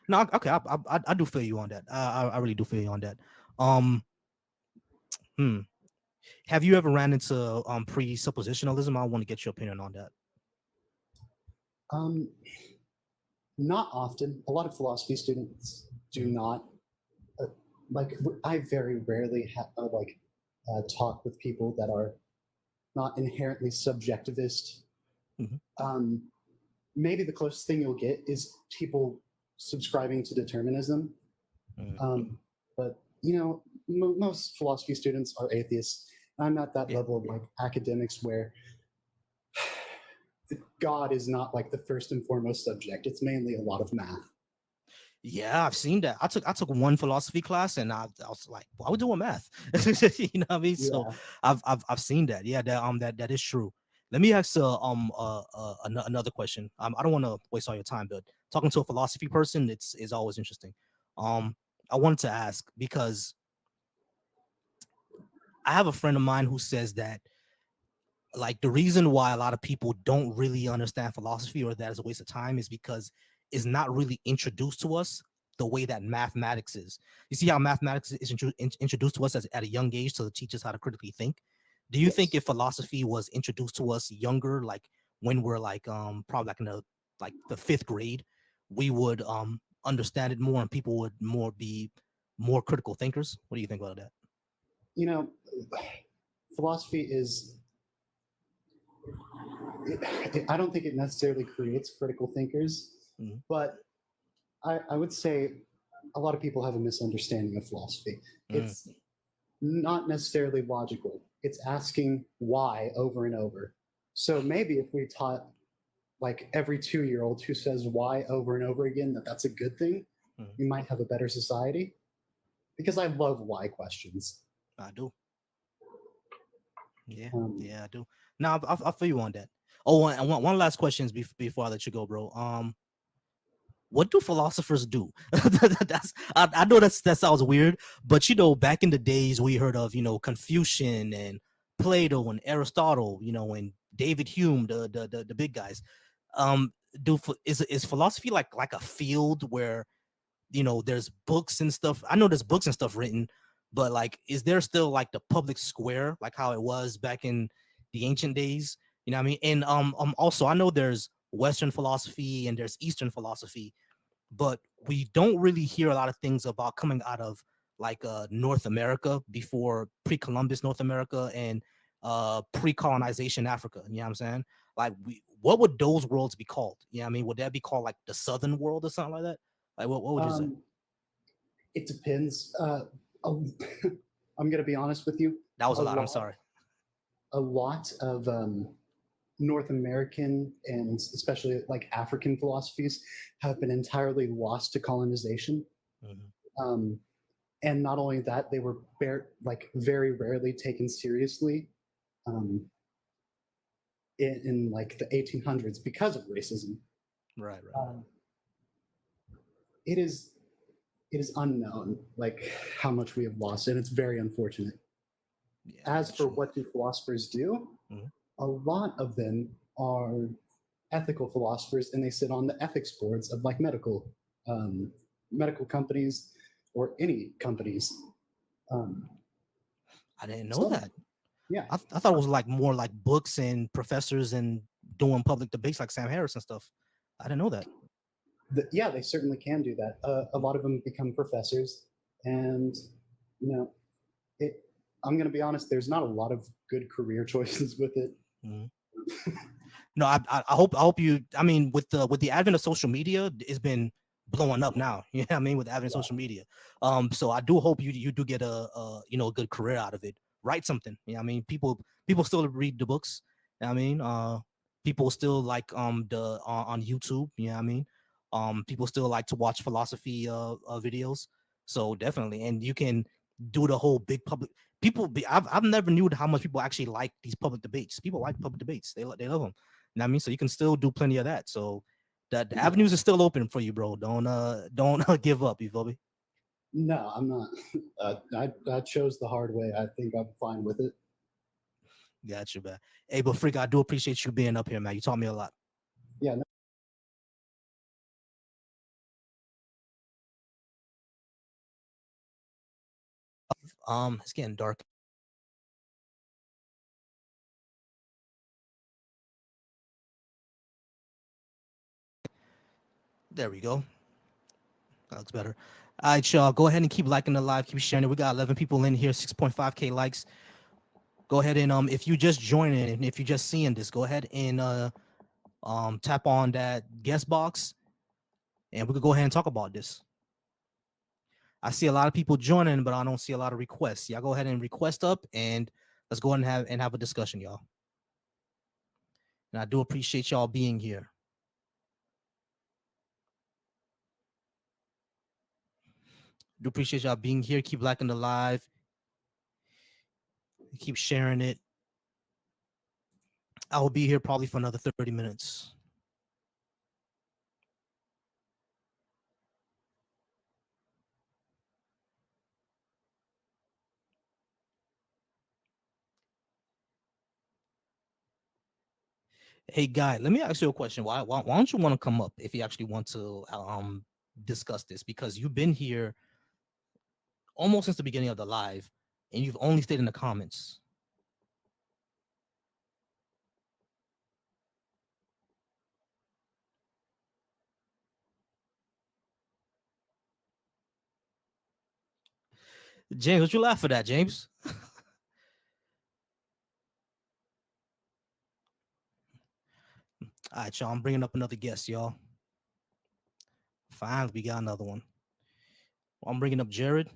No, okay, I do feel you on that. I really do feel you on that. Um, hmm. Have you ever ran into presuppositionalism? I want to get your opinion on that. Um, Not often. A lot of philosophy students do Mhm. not. Uh, like I very rarely talk with people that are not inherently subjectivist. Mhm. Um, Maybe the closest thing you'll get is people subscribing to determinism. Mhm. But most philosophy students are atheists. I'm at that Yeah. level of like academics where God is not like the first and foremost subject. It's mainly a lot of math. Yeah, I've seen that. I took one philosophy class and I was like, why are we doing math? You know what I mean? So Yeah. I've seen that. Yeah, that is true. Let me ask another question. I don't want to waste all your time, but talking to a philosophy person, it's is always interesting. Um, I wanted to ask because I have a friend of mine who says that like the reason why a lot of people don't really understand philosophy or that is a waste of time is because it's not really introduced to us the way that mathematics is. You see how mathematics is introduced to us at a young age to teach us how to critically think. Do you think Yes. if philosophy was introduced to us younger, like when we're like probably like in the fifth grade, we would understand it more and people would be more critical thinkers? What do you think about that? You know, philosophy is. I don't think it necessarily creates critical thinkers, Mhm. but I would say a lot of people have a misunderstanding of philosophy. Mm. It's not necessarily logical. It's asking why over and over. So maybe if we taught like every 2 year old who says why over and over again that's a good thing, Mhm. we might have a better society. Because I love why questions. I do. Yeah, Um, yeah, I do. Now I feel you on that. Oh, and one last question before I let you go, bro. What do philosophers do? I know that sounds weird, but back in the days we heard of Confucian and Plato and Aristotle, and David Hume, the big guys. Um, is philosophy like a field where there's books and stuff? I know there's books and stuff written, but like, is there still like the public square like how it was back in the ancient days? You know what I mean? And also I know there's Western philosophy and there's Eastern philosophy, but we don't really hear a lot of things about coming out of like North America before pre-Columbus North America and pre-colonization Africa. You know what I'm saying? Like what would those worlds be called? You know what I mean? Would that be called like the Southern world or something like that? Like what would you say? it depends. A, I'm gonna be honest with you. That was a A lot. I'm lot. sorry. A lot of North American and especially like African philosophies have been entirely lost to colonization. Mhm. And not only that, they were very rarely taken seriously um, in like the 1800s because of racism. Right. Um, it is unknown like how much we have lost, and it's very unfortunate. Yeah, As got for you. what do philosophers do, Mhm. a lot of them are ethical philosophers, and they sit on the ethics boards of like um, medical companies or any companies. Um, I didn't know so that. yeah, I thought it was like more like books and professors and doing public debates like Sam Harris and stuff. I didn't know that. yeah, they certainly can do that. A lot of them become professors, and you know, it. I'm going to be honest. There's not a lot of good career choices with it. Mhm. No, I hope you. I mean, with the advent of social media, it's been blowing up now. You know what I mean? With the advent of Yeah. social media. So I do hope you do get a a good career out of it. Write something. You know what I mean? People still read the books. You know what I mean? People still like the on YouTube. You know what I mean? People still like to watch philosophy videos. So definitely, and you can do the whole big public. I've never knew how much people actually like these public debates. People like public debates. They love them. You know what I mean? So you can still do plenty of that. So the avenues are still open for you, bro. Don't give up. You feel me? No, I'm not. I chose the hard way. I think I'm fine with it. Gotcha, man. Hey, but Freak, I do appreciate you being up here, man. You taught me a lot. Yeah. No, It's getting dark. There we go. That looks better. All right, y'all. Go ahead and keep liking the live, keep sharing it. We got 11 people in here, 6.5K likes. Go ahead and if you just joining and if you're just seeing this, go ahead and tap on that guest box, and we could go ahead and talk about this. I see a lot of people joining, but I don't see a lot of requests. Y'all go ahead and request up, and let's go ahead and have a discussion, y'all. And I do appreciate y'all being here. Do appreciate y'all being here. Keep liking the live. Keep sharing it. I will be here probably for another 30 minutes. Hey, Guy, let me ask you a question. Why don't you want to come up if you actually want to discuss this? Because you've been here almost since the beginning of the live, and you've only stayed in the comments. James, what you laugh for that, James? All right, y'all. I'm bringing up another guest, y'all. Finally, we got another one. I'm bringing up Jared.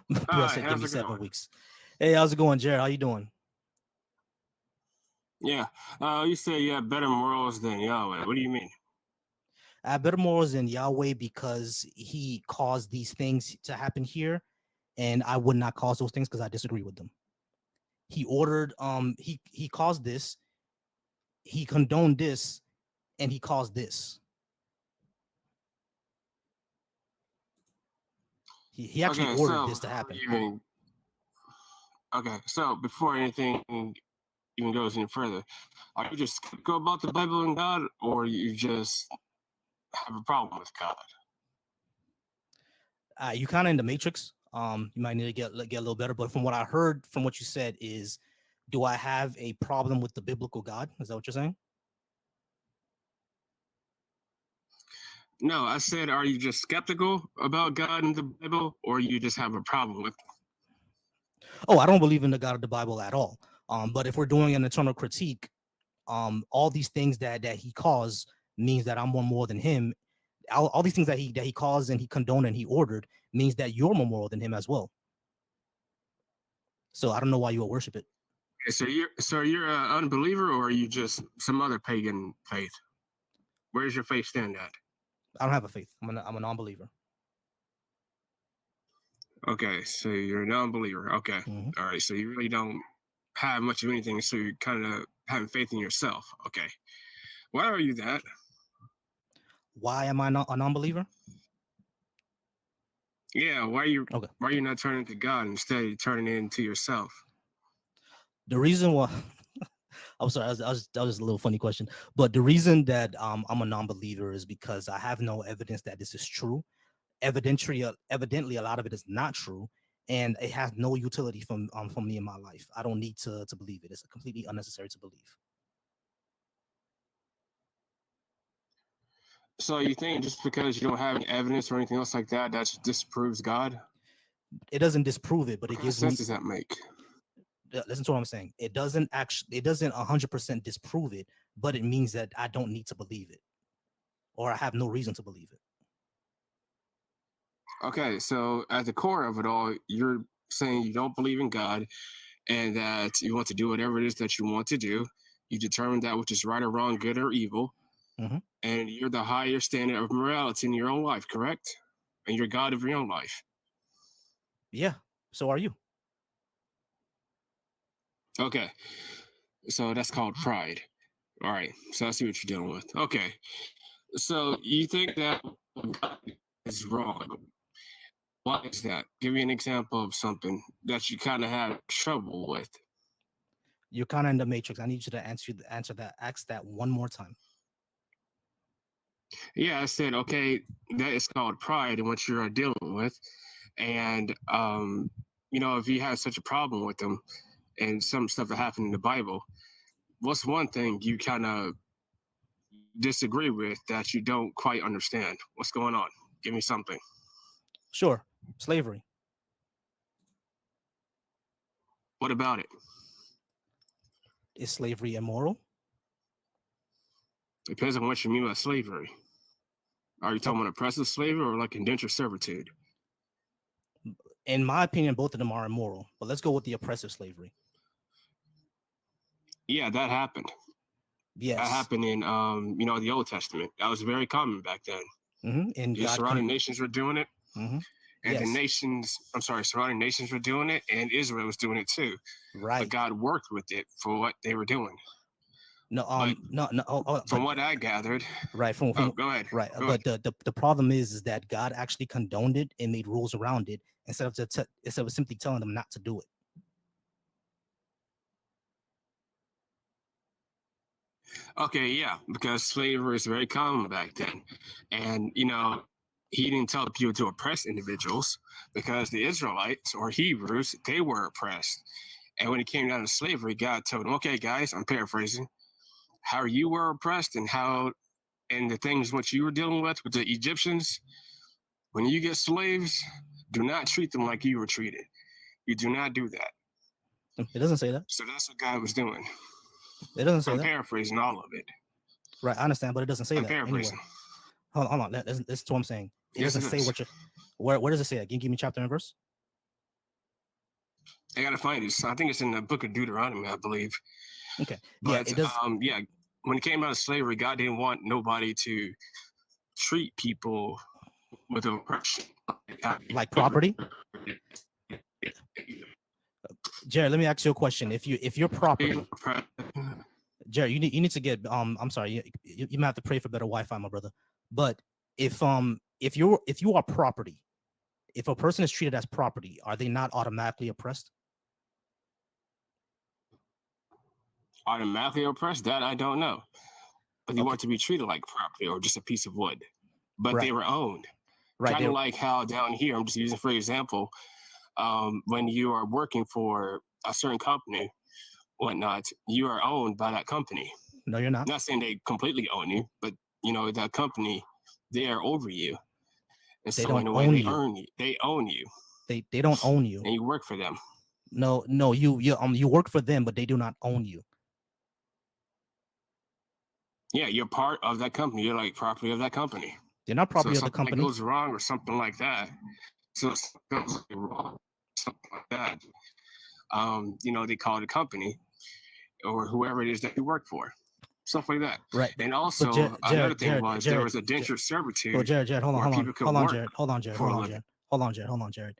Bro Hi, said, "Give how's me it 7 going? weeks." Hey, how's it going, Jared? How you doing? Yeah, you say you have better morals than Yahweh. What do you mean? I have better morals than Yahweh because he caused these things to happen here, and I would not cause those things because I disagree with them. He ordered, he caused this, he condoned this, and he caused this. He actually Okay, ordered so this to happen. so before anything even goes any further, are you just skeptical about the Bible and God, or you just have a problem with God? You kind of in the matrix. You might need to get a little better. But from what I heard, from what you said, is, do I have a problem with the biblical God? Is that what you're saying? No, I said, are you just skeptical about God and the Bible, or you just have a problem with it? Oh, I don't believe in the God of the Bible at all. But if we're doing an internal critique, all these things that he caused means that I'm one more than him. All these things that he caused and he condoned and he ordered means that you're more moral than him as well. So I don't know why you would worship it. Okay, so you're an unbeliever, or are you just some other pagan faith? Where's your faith stand at? I don't have a faith. I'm a non-believer. Okay, so you're a non-believer. Okay, Mhm. all right. So you really don't have much of anything. So you're kind of having faith in yourself. Okay, why are you that? Why am I not a non-believer? Yeah, Okay. why are you not turning to God instead of turning into yourself? The reason why I'm sorry, that was a little funny question. But the reason that I'm a non-believer is because I have no evidence that this is true. Evidently, a lot of it is not true, and it has no utility from me in my life. I don't need to believe it. It's completely unnecessary to believe. So you think just because you don't have any evidence or anything else like that, that disproves God? It doesn't disprove it, but What it kind of gives me. sense does that make? Listen to what I'm saying. It doesn't 100% disprove it, but it means that I don't need to believe it, or I have no reason to believe it. Okay, so at the core of it all, you're saying you don't believe in God and that you want to do whatever it is that you want to do. You determine that which is right or wrong, good or evil, Mhm. and you're the higher standard of morality in your own life, correct? And you're God of your own life. Yeah. So are you? Okay, so that's called pride. All right, so I see what you're dealing with. Okay, so you think that God is wrong. Why is that? Give me an example of something that you kind of had trouble with. You're kind of in the matrix. I need you to ask that one more time. Yeah, I said, okay, that is called pride and what you're dealing with. And, if you have such a problem with them and some stuff that happened in the Bible, what's one thing you kind of disagree with that you don't quite understand? What's going on? Give me something. Sure. Slavery. What about it? Is slavery immoral? Depends on what you mean by slavery. Are you talking about oppressive slavery or like indentured servitude? In my opinion, both of them are immoral. But let's go with the oppressive slavery. Yeah, that happened. That Yes. happened in the Old Testament. That was very common back then. And The surrounding nations were doing it. And Yes. surrounding nations were doing it, and Israel was doing it too. But Right. God worked with it for what they were doing. No. But No. from what I gathered, Right. From go ahead. right. Go But the problem is that God actually condoned it and made rules around it instead of simply telling them not to do it. Okay, yeah, because slavery is very common back then. And, he didn't tell the people to oppress individuals because the Israelites or Hebrews, they were oppressed. And when it came down to slavery, God told them, okay, guys, I'm paraphrasing, how you were oppressed and the things what you were dealing with the Egyptians, when you get slaves, do not treat them like you were treated. You do not do that. It doesn't say that. So that's what God was doing. It doesn't say I'm that. paraphrasing all of it. Right. I understand, but it doesn't say I'm that anywhere. paraphrasing. Hold on. This is what I'm saying. It Yes, doesn't it say is. what you. Where does it say that? Can you give me chapter and verse? I gotta find it. I think it's in the book of Deuteronomy, I believe. Okay. Yeah. But It does. when it came out of slavery, God didn't want nobody to treat people with oppression. Like property. Jared, let me ask you a question. If you're property, Jared, you need to get I'm sorry, you might have to pray for better Wi-Fi, my brother. But if you are property, if a person is treated as property, are they not automatically oppressed? Automatically oppressed? That I don't know. But they Okay. want to be treated like property or just a piece of wood. But they Right. were owned. Right. Kind of like how down here, I'm just using for example, when you are working for a certain company, whatnot, you are owned by that company. No, you're not. I'm not saying they completely own you, but that company, they are over you. And They so don't in a way, own they you. earn you. They own you, They don't own you. and you work for them. No, you work for them, but they do not own you. Yeah, you're part of that company. You're like property of that company. They're not So property if of the something company. goes wrong or something like that, so if something goes wrong, something like that, they call it a company or whoever it is that you work for, stuff like that. Right. And But also another thing was there was a denture servitude Well, Jared, hold on, where hold on, people could hold on, work Jared, hold on, Jared, for hold a on, living. Jared, hold on, Jared, hold on, Jared.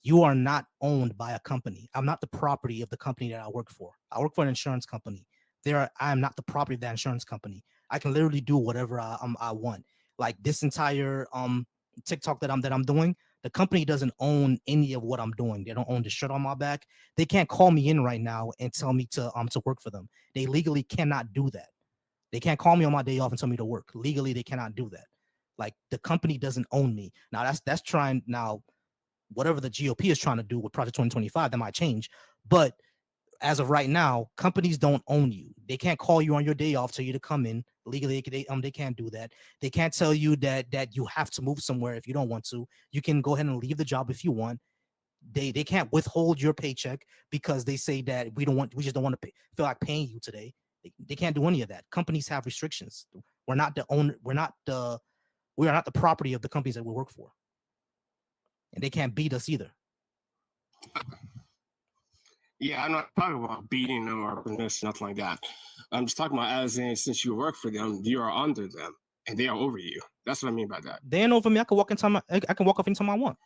You are not owned by a company. I'm not the property of the company that I work for. I work for an insurance company. I am not the property of that insurance company. I can literally do whatever I want. Like this entire TikTok that I'm doing, the company doesn't own any of what I'm doing. They don't own the shirt on my back. They can't call me in right now and tell me to work for them. They legally cannot do that. They can't call me on my day off and tell me to work. Legally, they cannot do that. Like the company doesn't own me. Now that's trying now. Whatever the GOP is trying to do with Project 2025, that might change. But as of right now, companies don't own you. They can't call you on your day off, tell you to come in. Legally, they can't do that. They can't tell you that you have to move somewhere if you don't want to. You can go ahead and leave the job if you want. They can't withhold your paycheck because they say that we just don't want to feel like paying you today. They can't do any of that. Companies have restrictions. We're not the owner. We are not the property of the companies that we work for, and they can't beat us either. Yeah, I'm not talking about beating them or nothing like that. I'm just talking about as in since you work for them, you are under them and they are over you. That's what I mean by that. They ain't over me. I can walk off anytime I want.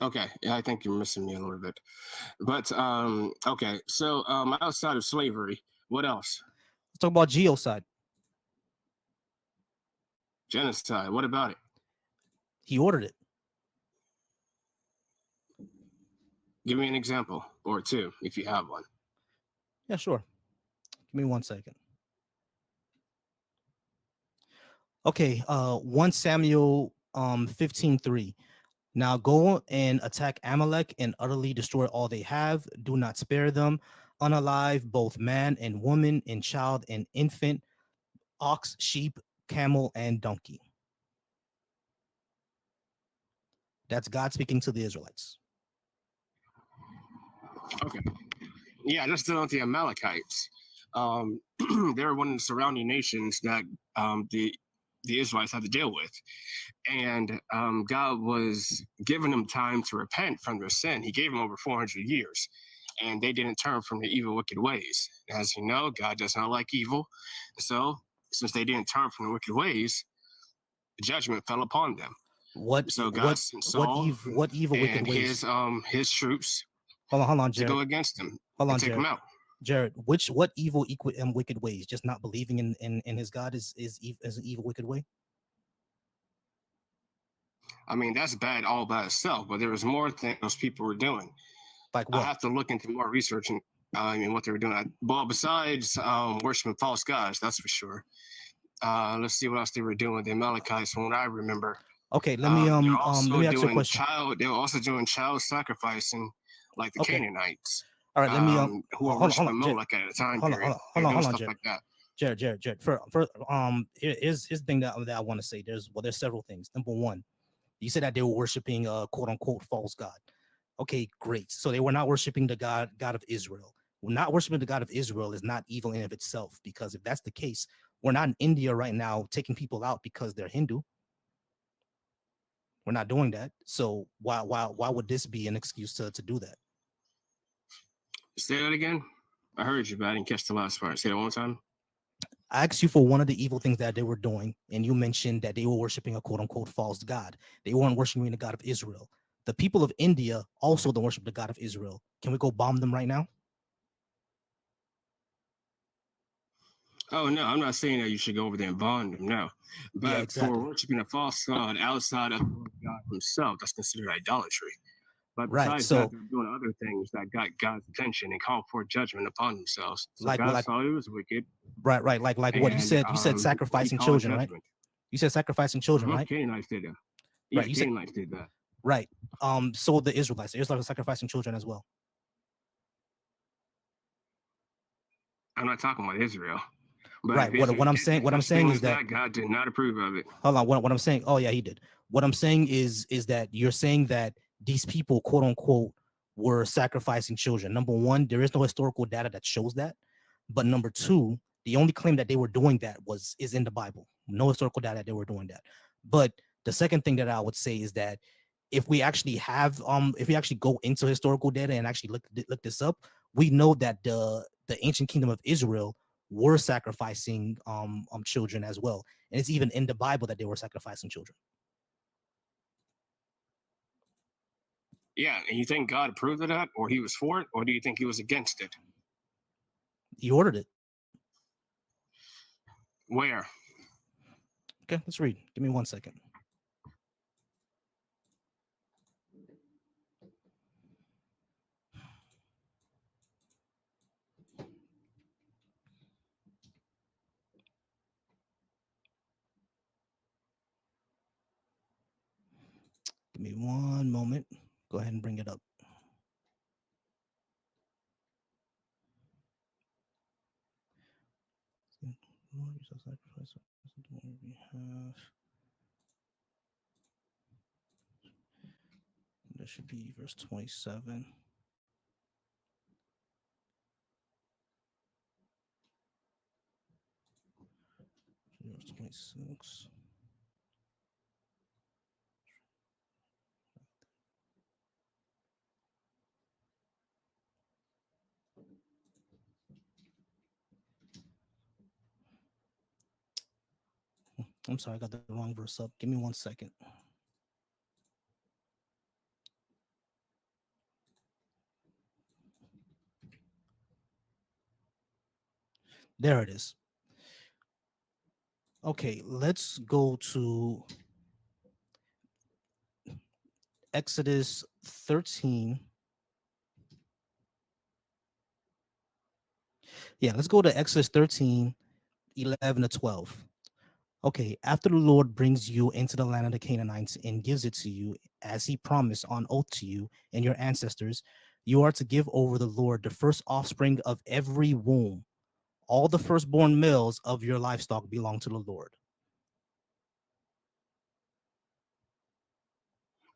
Okay, yeah, I think you're missing me a little bit. But okay, so outside of slavery, what else? Let's talk about genocide. Genocide. What about it? He ordered it. Give me an example or two if you have one. Yeah, sure. Give me 1 second. Okay, 1 Samuel 15:3. Now go and attack Amalek and utterly destroy all they have. Do not spare them, unalive, both man and woman, and child and infant, ox, sheep, camel, and donkey. That's God speaking to the Israelites. Okay. Yeah, just dealing with the Amalekites. They're one of the surrounding nations that the Israelites had to deal with. And God was giving them time to repent from their sin. He gave them over 400 years, and they didn't turn from their evil, wicked ways. As you know, God does not like evil. So, since they didn't turn from the wicked ways, judgment fell upon them. So God sent Saul what evil wicked and ways? his troops Hold on, to Jared. go against them. Hold on, take Jared. them out. Jared, what evil wicked ways? Just not believing in his God is an evil wicked way. I mean, that's bad all by itself, but there was more things those people were doing. Like what? I have to look into more research and what they were doing. Well, besides worshiping false gods, that's for sure. Let's see what else they were doing with the Amalekites from what I remember. Okay, let me ask you a question. They were also doing child sacrificing, like the Canaanites. All right, let me who were worshiping Moloch at a time period. Hold on, stuff Jared. like that. Jared. Here's the thing that I want to say. There's several things. Number one, you said that they were worshiping a quote unquote false god. Okay, great. So they were not worshiping the God of Israel. Not worshiping the God of Israel is not evil in of itself, because if that's the case, we're not in India right now taking people out because they're Hindu. We're not doing that. So why would this be an excuse to do that? Say that again. I heard you, but I didn't catch the last part. Say that one more time. I asked you for one of the evil things that they were doing, and you mentioned that they were worshiping a quote unquote false god. They weren't worshiping the God of Israel. The people of India also don't worship the God of Israel. Can we go bomb them right now? Oh no, I'm not saying that you should go over there and bond them. No, but Yeah, exactly. for worshiping a false god outside of God Himself, that's considered idolatry. But Right, besides so- that, they're doing other things that got God's attention and called for judgment upon themselves. So Like- God like- saw it was wicked. Right. Like what you and, said. You said he sacrificing called children, right? judgment. You said sacrificing children, right? Canaanites did that. Yeah, Right, you said- Canaanites did that. Right. So the Israelites are sacrificing children as well. I'm not talking about Israel. But Right. if What I'm if saying such is things that God did not approve of it. hold on. What I'm saying. Oh yeah, he did. What I'm saying is that you're saying that these people, quote unquote, were sacrificing children. Number one, there is no historical data that shows that. But number two, the only claim that they were doing that is in the Bible. No historical data that they were doing that. But the second thing that I would say is that if we actually go into historical data and actually look this up, we know that the ancient kingdom of Israel were sacrificing children as well, and it's even in the Bible that they were sacrificing children. Yeah, and you think God approved of that, or he was for it, or do you think he was against it? He ordered it. Where? Okay, let's read. Give me 1 second. Give me 1 moment. Go ahead and bring it up. That should be verse 27. Verse 26. I'm sorry, I got the wrong verse up. Give me 1 second. There it is. Okay, let's go to Exodus 13. Yeah, let's go to Exodus 13, 11 to 12. Okay, after the Lord brings you into the land of the Canaanites and gives it to you, as he promised on oath to you and your ancestors, you are to give over the Lord the first offspring of every womb. All the firstborn males of your livestock belong to the Lord.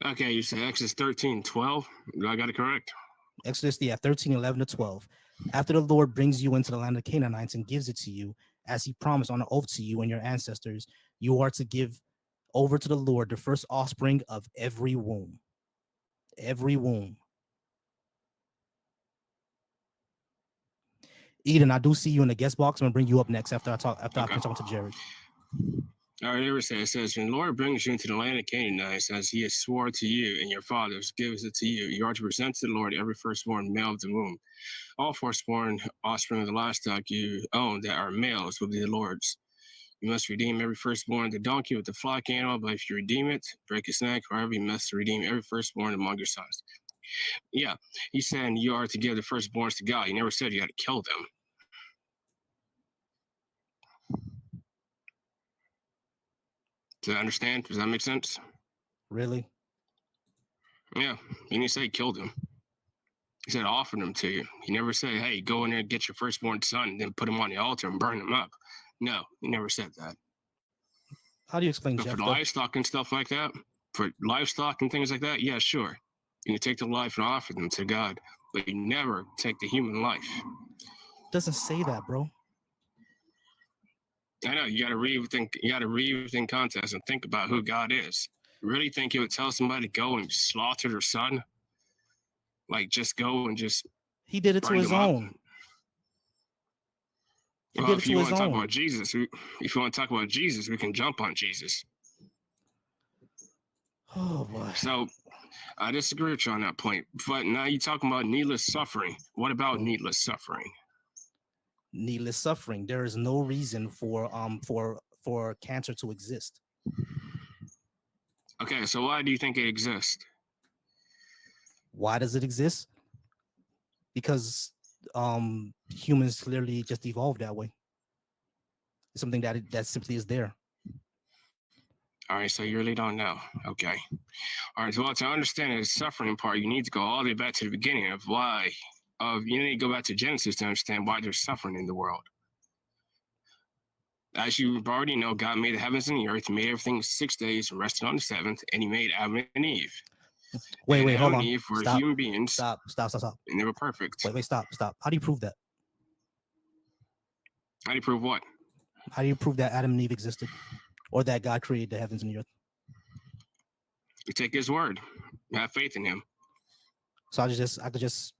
Okay, you said Exodus 13, 12. Do I got it correct? Exodus 13, 11 to 12. After the Lord brings you into the land of Canaanites and gives it to you, as he promised on an oath to you and your ancestors, you are to give over to the Lord the first offspring of every womb. Every womb. Eden, I do see you in the guest box. I'm gonna bring you up next after I finish talking to Jared. All right, here it says, when the Lord brings you into the land of Canaanites, as he has sworn to you and your fathers, gives it to you, you are to present to the Lord every firstborn male of the womb. All firstborn offspring of the livestock you own that are males will be the Lord's. You must redeem every firstborn of the donkey with the flock animal, but if you redeem it, break its neck, however, you must redeem every firstborn among your sons. Yeah, he's saying you are to give the firstborns to God. He never said you got to kill them. Does that understand? Does that make sense? Really? Yeah, he didn't say kill them. He said offer them to you. He never said, hey, go in there and get your firstborn son and then put him on the altar and burn them up. No, he never said that. How do you explain But for Jephthah? livestock and stuff like that, for livestock and things like that, yeah, sure. You can take the life and offer them to God, but you never take the human life. Doesn't say that, bro. I know you got to read within context and think about who God is. You really think he would tell somebody to go and slaughter their son? Like just go and just He did it to burn his them up? own. He Well, did it if to you his want to talk own. about Jesus, we can jump on Jesus. Oh boy. So I disagree with you on that point. But now you're talking about needless suffering. What about needless suffering? Needless suffering. There is no reason for cancer to exist. Okay, so why do you think it exists? Why does it exist? Because humans clearly just evolved that way. It's something that simply is there. All right, so you really don't know. Okay. All right, so well, to understand the suffering part, you need to go all the way back to the beginning of why. You need to go back to Genesis to understand why there's suffering in the world. As you already know, God made the heavens and the earth. He made everything in 6 days and rested on the seventh, and he made Adam and Eve. Wait, and hold Adam on. and Eve were Stop. human beings. Stop. And they were perfect. Wait, stop. How do you prove that? How do you prove what? How do you prove that Adam and Eve existed? Or that God created the heavens and the earth? You take his word. have faith in him. So I could just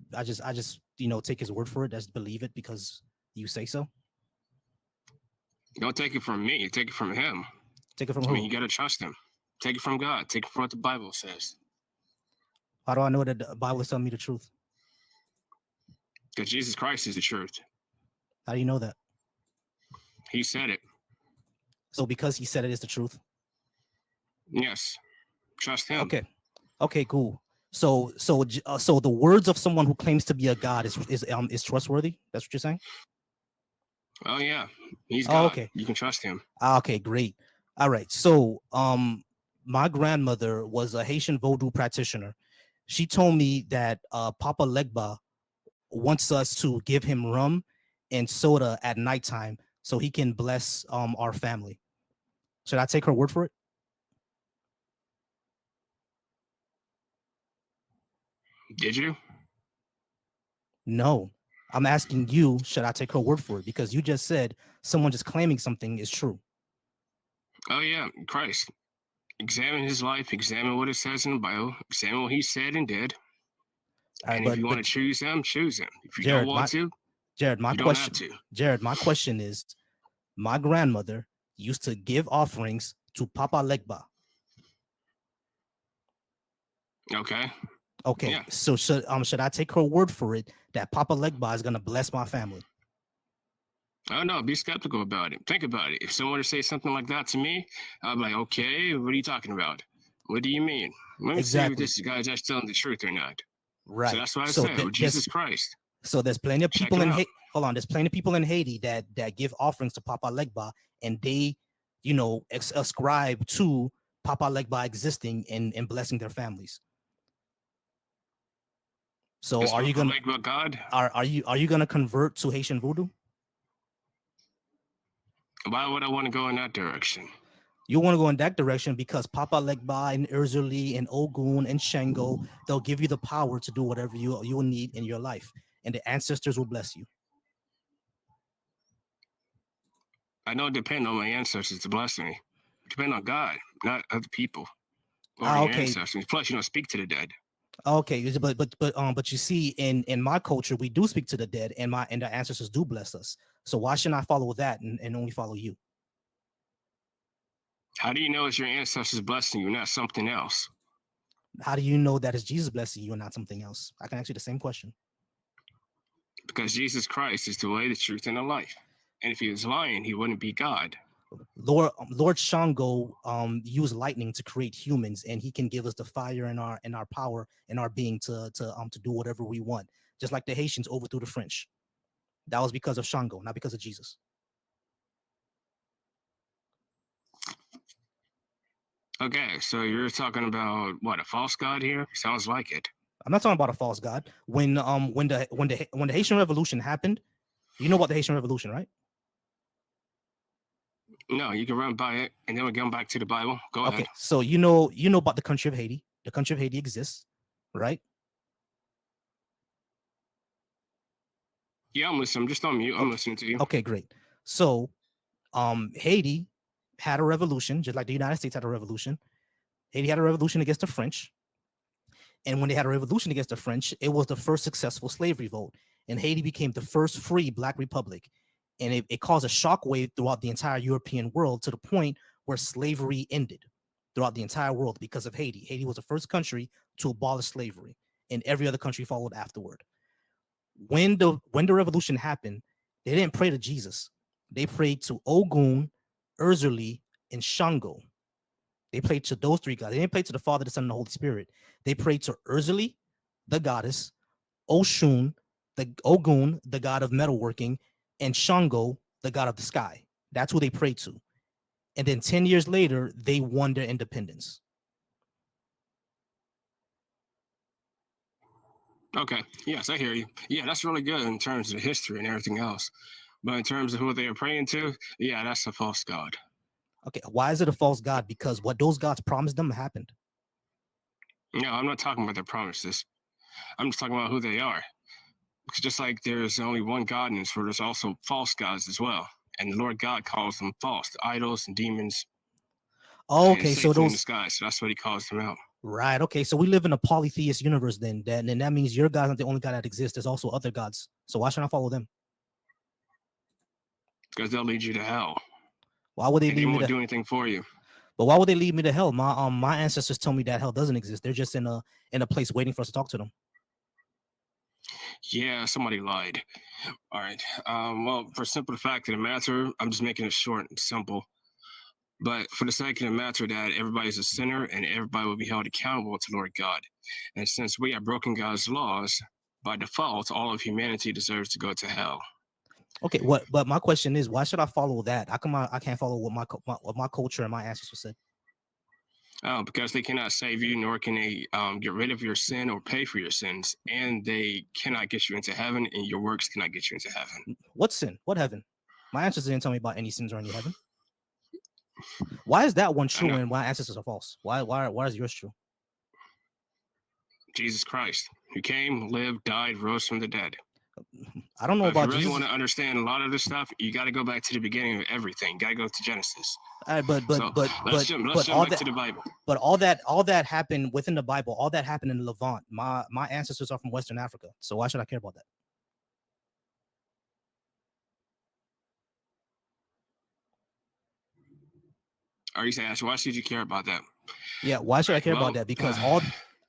take his word for it. Just believe it because you say so. Don't take it from me. Take it from him. Take it from I who? mean, you got to trust him. Take it from God. Take it from what the Bible says. How do I know that the Bible is telling me the truth? Because Jesus Christ is the truth. How do you know that? He said it. So because he said it is the truth. Yes. Trust him. Okay. Okay, cool. So the words of someone who claims to be a god is trustworthy. That's what you're saying? Oh yeah, he's Oh, God. okay. You can trust him. Okay, great. All right. So my grandmother was a Haitian Vodou practitioner. She told me that Papa Legba wants us to give him rum and soda at nighttime so he can bless our family. Should I take her word for it? Did you? No. I'm asking you, should I take her word for it? Because you just said someone just claiming something is true. Oh yeah, Christ. Examine his life. Examine what it says in the Bible. Examine what he said and did. All right, And but if you want to choose him, choose him. If you Jared, don't want to, my you don't have question, to. Jared, my question is, my grandmother used to give offerings to Papa Legba. Okay. Okay, Yeah. so should I take her word for it that Papa Legba is gonna bless my family? Oh no, be skeptical about it. Think about it. If someone were to say something like that to me, I'm like, okay, what are you talking about? What do you mean? Let me see if Exactly. this guy's just telling the truth or not. Right. So that's what I So said with Jesus Christ. So there's plenty of Check people him in out. Haiti. Hold on, there's plenty of people in Haiti that give offerings to Papa Legba, and they, ascribe to Papa Legba existing and blessing their families. So Is are you Papa gonna Legba God? are you gonna convert to Haitian voodoo? Why would I want to go in that direction? You want to go in that direction because Papa Legba and Urzuli and Ogun and Shango, they'll give you the power to do whatever you will need in your life, and the ancestors will bless you. I don't depend on my ancestors to bless me. I depend on God, not other people or your Okay. ancestors. Plus, you don't speak to the dead. Okay, but you see, in my culture, we do speak to the dead, and the ancestors do bless us. So why shouldn't I follow that and only follow you? How do you know it's your ancestors blessing you, not something else? How do you know that it's Jesus blessing you and not something else? I can ask you the same question. Because Jesus Christ is the way, the truth, and the life. And if he was lying, he wouldn't be God. Lord Shango used lightning to create humans, and he can give us the fire and our power and our being to do whatever we want. Just like the Haitians overthrew the French. That was because of Shango, not because of Jesus. Okay, so you're talking about what, a false god here? Sounds like it. I'm not talking about a false god. When the Haitian Revolution happened, you know about the Haitian Revolution, right? No, you can run by it, and then we're going back to the Bible. Go Okay, ahead. so you know about the country of Haiti. The country of Haiti exists, right? Yeah, I'm listening. I'm just on mute. I'm listening to you. Okay, great. So, Haiti had a revolution, just like the United States had a revolution. Haiti had a revolution against the French. And when they had a revolution against the French, it was the first successful slavery vote. And Haiti became the first free Black republic. And it caused a shockwave throughout the entire European world to the point where slavery ended throughout the entire world because of Haiti. Haiti was the first country to abolish slavery, and every other country followed afterward. When the revolution happened, they didn't pray to Jesus. They prayed to Ogun, Urzuli, and Shango. They prayed to those three gods. They didn't pray to the Father, the Son, and the Holy Spirit. They prayed to Urzuli, the goddess, Oshun, the Ogun, the god of metalworking, and Shango, the god of the sky. That's who they prayed to. And then 10 years later, they won their independence. Okay. Yes, I hear you. Yeah, that's really good in terms of history and everything else. But in terms of who they are praying to, yeah, that's a false god. Okay, why is it a false god? Because what those gods promised them happened. No, I'm not talking about their promises. I'm just talking about who they are. Because just like there's only one God in this world, there's also false gods as well. And the Lord God calls them false, the idols and demons. Oh, and okay, so Satan in the those sky. So that's what he calls them out. Right. Okay. So we live in a polytheist universe then. And that means your God's not the only God that exists. There's also other gods. So why should I follow them? Because they'll lead you to hell. Why would they And they lead me won't to? do anything for you. But why would they lead me to hell? My ancestors tell me that hell doesn't exist. They're just in a place waiting for us to talk to them. Yeah, somebody lied. All right. Well, for simple fact of the matter, I'm just making it short and simple. But for the sake of the matter that everybody's a sinner and everybody will be held accountable to Lord God. And since we have broken God's laws, by default, all of humanity deserves to go to hell. Okay. But my question is, why should I follow that? How come I can't follow what my culture and my ancestors said? Because they cannot save you, nor can they get rid of your sin or pay for your sins. And they cannot get you into heaven, and your works cannot get you into heaven. What sin? What heaven? My ancestors didn't tell me about any sins or any heaven. Why is that one true and my ancestors are false? Why is yours true? Jesus Christ, who came, lived, died, rose from the dead. I don't know But about if you really Jesus. want to understand a lot of this stuff, you got to go back to the beginning of everything. Got to go to Genesis. But let's jump back to the Bible. But all that happened within the Bible. All that happened in Levant. My ancestors are from Western Africa, so why should I care about that? Are you saying, why should you care about that? Yeah, why should I care about that? Because all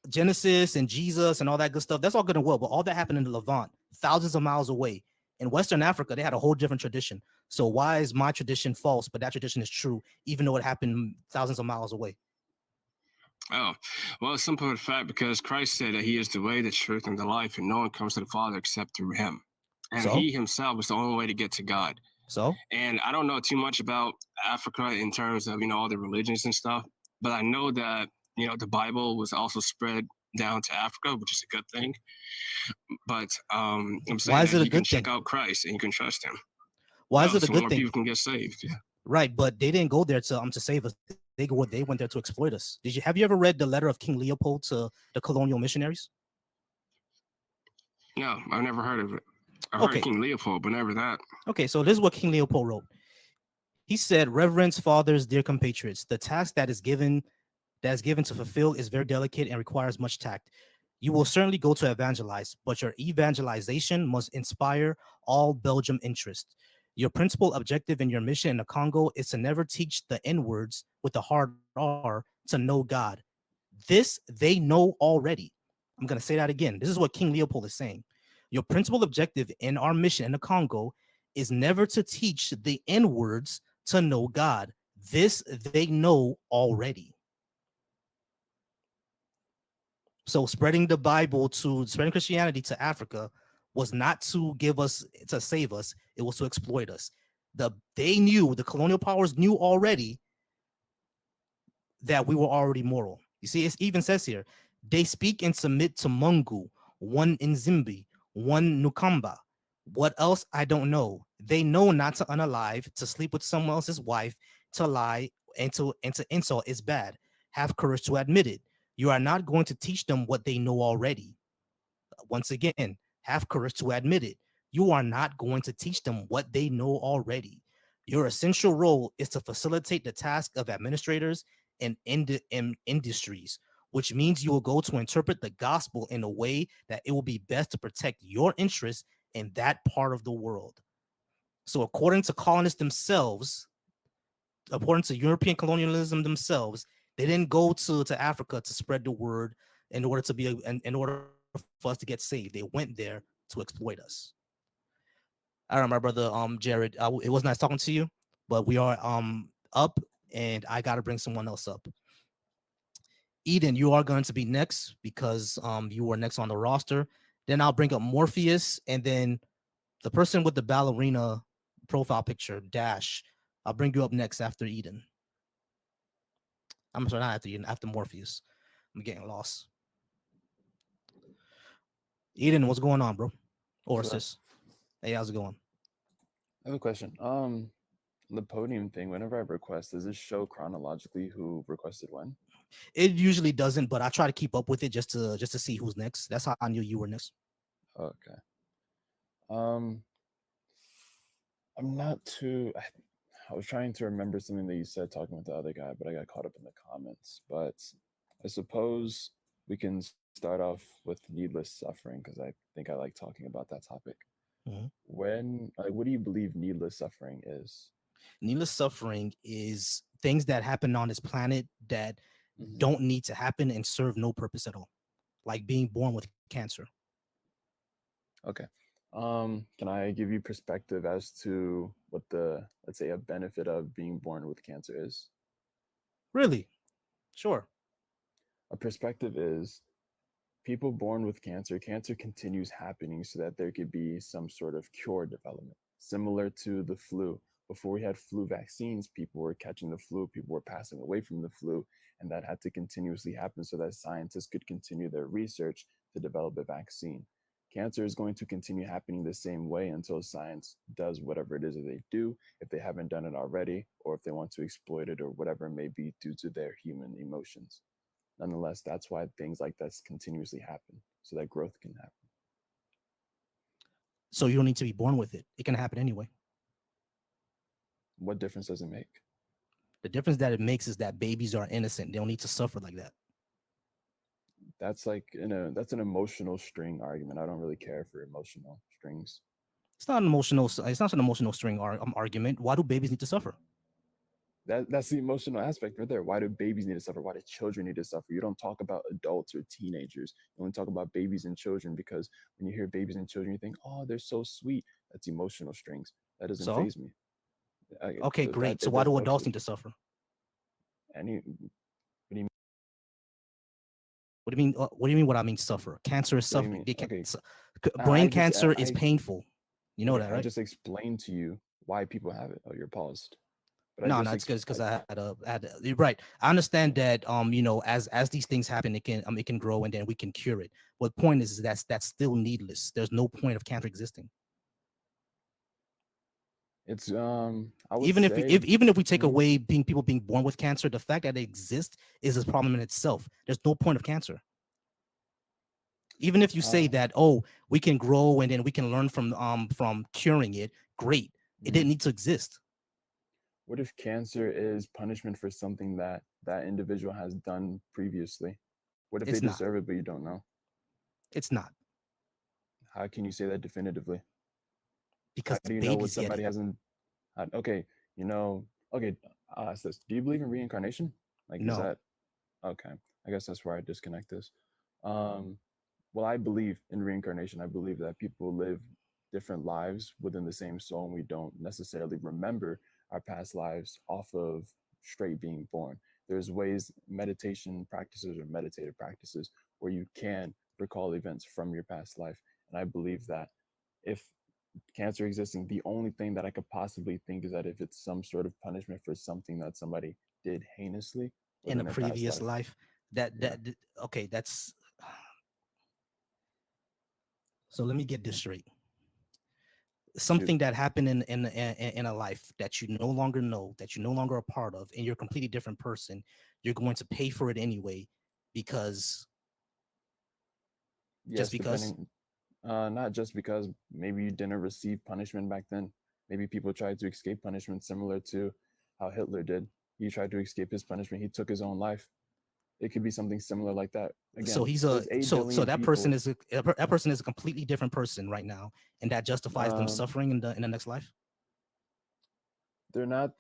Genesis and Jesus and all that good stuff, that's all good and well, but all that happened in the Levant, thousands of miles away. In Western Africa, they had a whole different tradition. So why is my tradition false, but that tradition is true, even though it happened thousands of miles away? Oh, well, it's simple fact because Christ said that he is the way, the truth, and the life, and no one comes to the Father except through him. And he himself is the only way to get to God. So, and I don't know too much about Africa in terms of, all the religions and stuff, but I know that, the Bible was also spread down to Africa, which is a good thing. But I'm saying why is it a you good can thing? check out Christ and you can trust him. Why is it a so good more thing? People can get saved. Yeah. Right, but they didn't go there to save us. They went there to exploit us. Have you ever read the letter of King Leopold to the colonial missionaries? No, I've never heard of it. I heard of King Leopold, but never that. Okay, so this is what King Leopold wrote. He said, "Reverence, fathers, dear compatriots, the task that is given to fulfill is very delicate and requires much tact. You will certainly go to evangelize, but your evangelization must inspire all Belgium interest. Your principal objective in your mission in the Congo is to never teach the N-words with the hard R to know God. This they know already." I'm going to say that again. This is what King Leopold is saying. Your principal objective in our mission in the Congo is never to teach the N-words to know God. This they know already. So spreading Christianity to Africa was not to save us. It was to exploit us. The colonial powers knew already that we were already moral. You see, it even says here, they speak and submit to Mungu, one Nzimbi, one Nukamba. What else? I don't know. They know not to unalive, to sleep with someone else's wife, to lie, and to insult is bad. Have courage to admit it. You are not going to teach them what they know already. Once again, have courage to admit it. You are not going to teach them what they know already. Your essential role is to facilitate the task of administrators and industries, which means you will go to interpret the gospel in a way that it will be best to protect your interests in that part of the world. So according to colonists themselves, according to European colonialism themselves, they didn't go to Africa to spread the word in order for us to get saved. They went there to exploit us. All right, my brother, Jared, it was nice talking to you, but we are up, and I got to bring someone else up. Eden, you are going to be next because you were next on the roster. Then I'll bring up Morpheus, and then the person with the ballerina profile picture, Dash. I'll bring you up next after Eden. I'm sorry, not after Eden, after Morpheus. I'm getting lost. Eden, what's going on, bro? Or sis? Hey, how's it going? I have a question. The podium thing, whenever I request, does it show chronologically who requested when? It usually doesn't, but I try to keep up with it just to see who's next. That's how I knew you were next. Okay. I'm not too. I was trying to remember something that you said talking with the other guy, but I got caught up in the comments. But I suppose we can start off with needless suffering because I think I like talking about that topic. Mhm. What do you believe needless suffering is? Needless suffering is things that happen on this planet that Mhm. don't need to happen and serve no purpose at all, like being born with cancer. Okay. Can I give you perspective as to what let's say, a benefit of being born with cancer is? Really? Sure. A perspective is people born with cancer continues happening so that there could be some sort of cure development, similar to the flu. Before we had flu vaccines, people were catching the flu, people were passing away from the flu, and that had to continuously happen so that scientists could continue their research to develop a vaccine. Cancer is going to continue happening the same way until science does whatever it is that they do, if they haven't done it already, or if they want to exploit it, or whatever it may be due to their human emotions. Nonetheless, that's why things like this continuously happen, so that growth can happen. So you don't need to be born with it. It can happen anyway. What difference does it make? The difference that it makes is that babies are innocent. They don't need to suffer like that. That's that's an emotional string argument. I don't really care for emotional strings. It's not an emotional. It's not an emotional string argument. Why do babies need to suffer? That's the emotional aspect right there. Why do babies need to suffer? Why do children need to suffer? You don't talk about adults or teenagers. You only talk about babies and children because when you hear babies and children, you think, oh, they're so sweet. That's emotional strings. That doesn't So? faze me. Okay, great. So why do adults need to suffer? What do you mean? What do you mean? What I mean suffer? Cancer is What do you suffering. mean? They can, Okay. brain just- cancer is I- painful. You know Okay, that, right? I just explained to you why people have it. Oh, you're paused. But No, just it's because I had you're right. I understand that as these things happen, it can grow and then we can cure it. But the point is that's still needless. There's no point of cancer existing. It's I would Even say, even if we take Mhm. away people being born with cancer, the fact that it exists is a problem in itself. There's no point of cancer. Even if you say that, oh, we can grow and then we can learn from curing it, great. It Mhm. didn't need to exist. What if cancer is punishment for something that that individual has done previously? What if It's they not. deserve it but you don't know? It's not, How can you say that definitively? because How do you know what babies get somebody it. hasn't? Okay, okay. I'll ask this: do you believe in reincarnation? Like, is No. that okay? I guess that's where I disconnect this. Um, well, I believe in reincarnation. I believe that people live different lives within the same soul, and we don't necessarily remember our past lives off of straight being born. There's ways, meditation practices or meditative practices, where you can recall events from your past life. And I believe that if cancer existing, the only thing that I could possibly think is that if it's some sort of punishment for something that somebody did heinously In a within their past previous life, Yeah. okay, that's so let me get this straight. Something that happened in a life that you no longer know, that you no longer a part of, and you're a completely different person, you're going to pay for it anyway because Yes, just because. depending, not just because maybe you didn't receive punishment back then. Maybe people tried to escape punishment similar to how Hitler did. He tried to escape his punishment. He took his own life. It could be something similar like that. Again, So he's there's 8 so billion that person people. that person is a completely different person right now, and that justifies them Um, suffering in the next life. They're not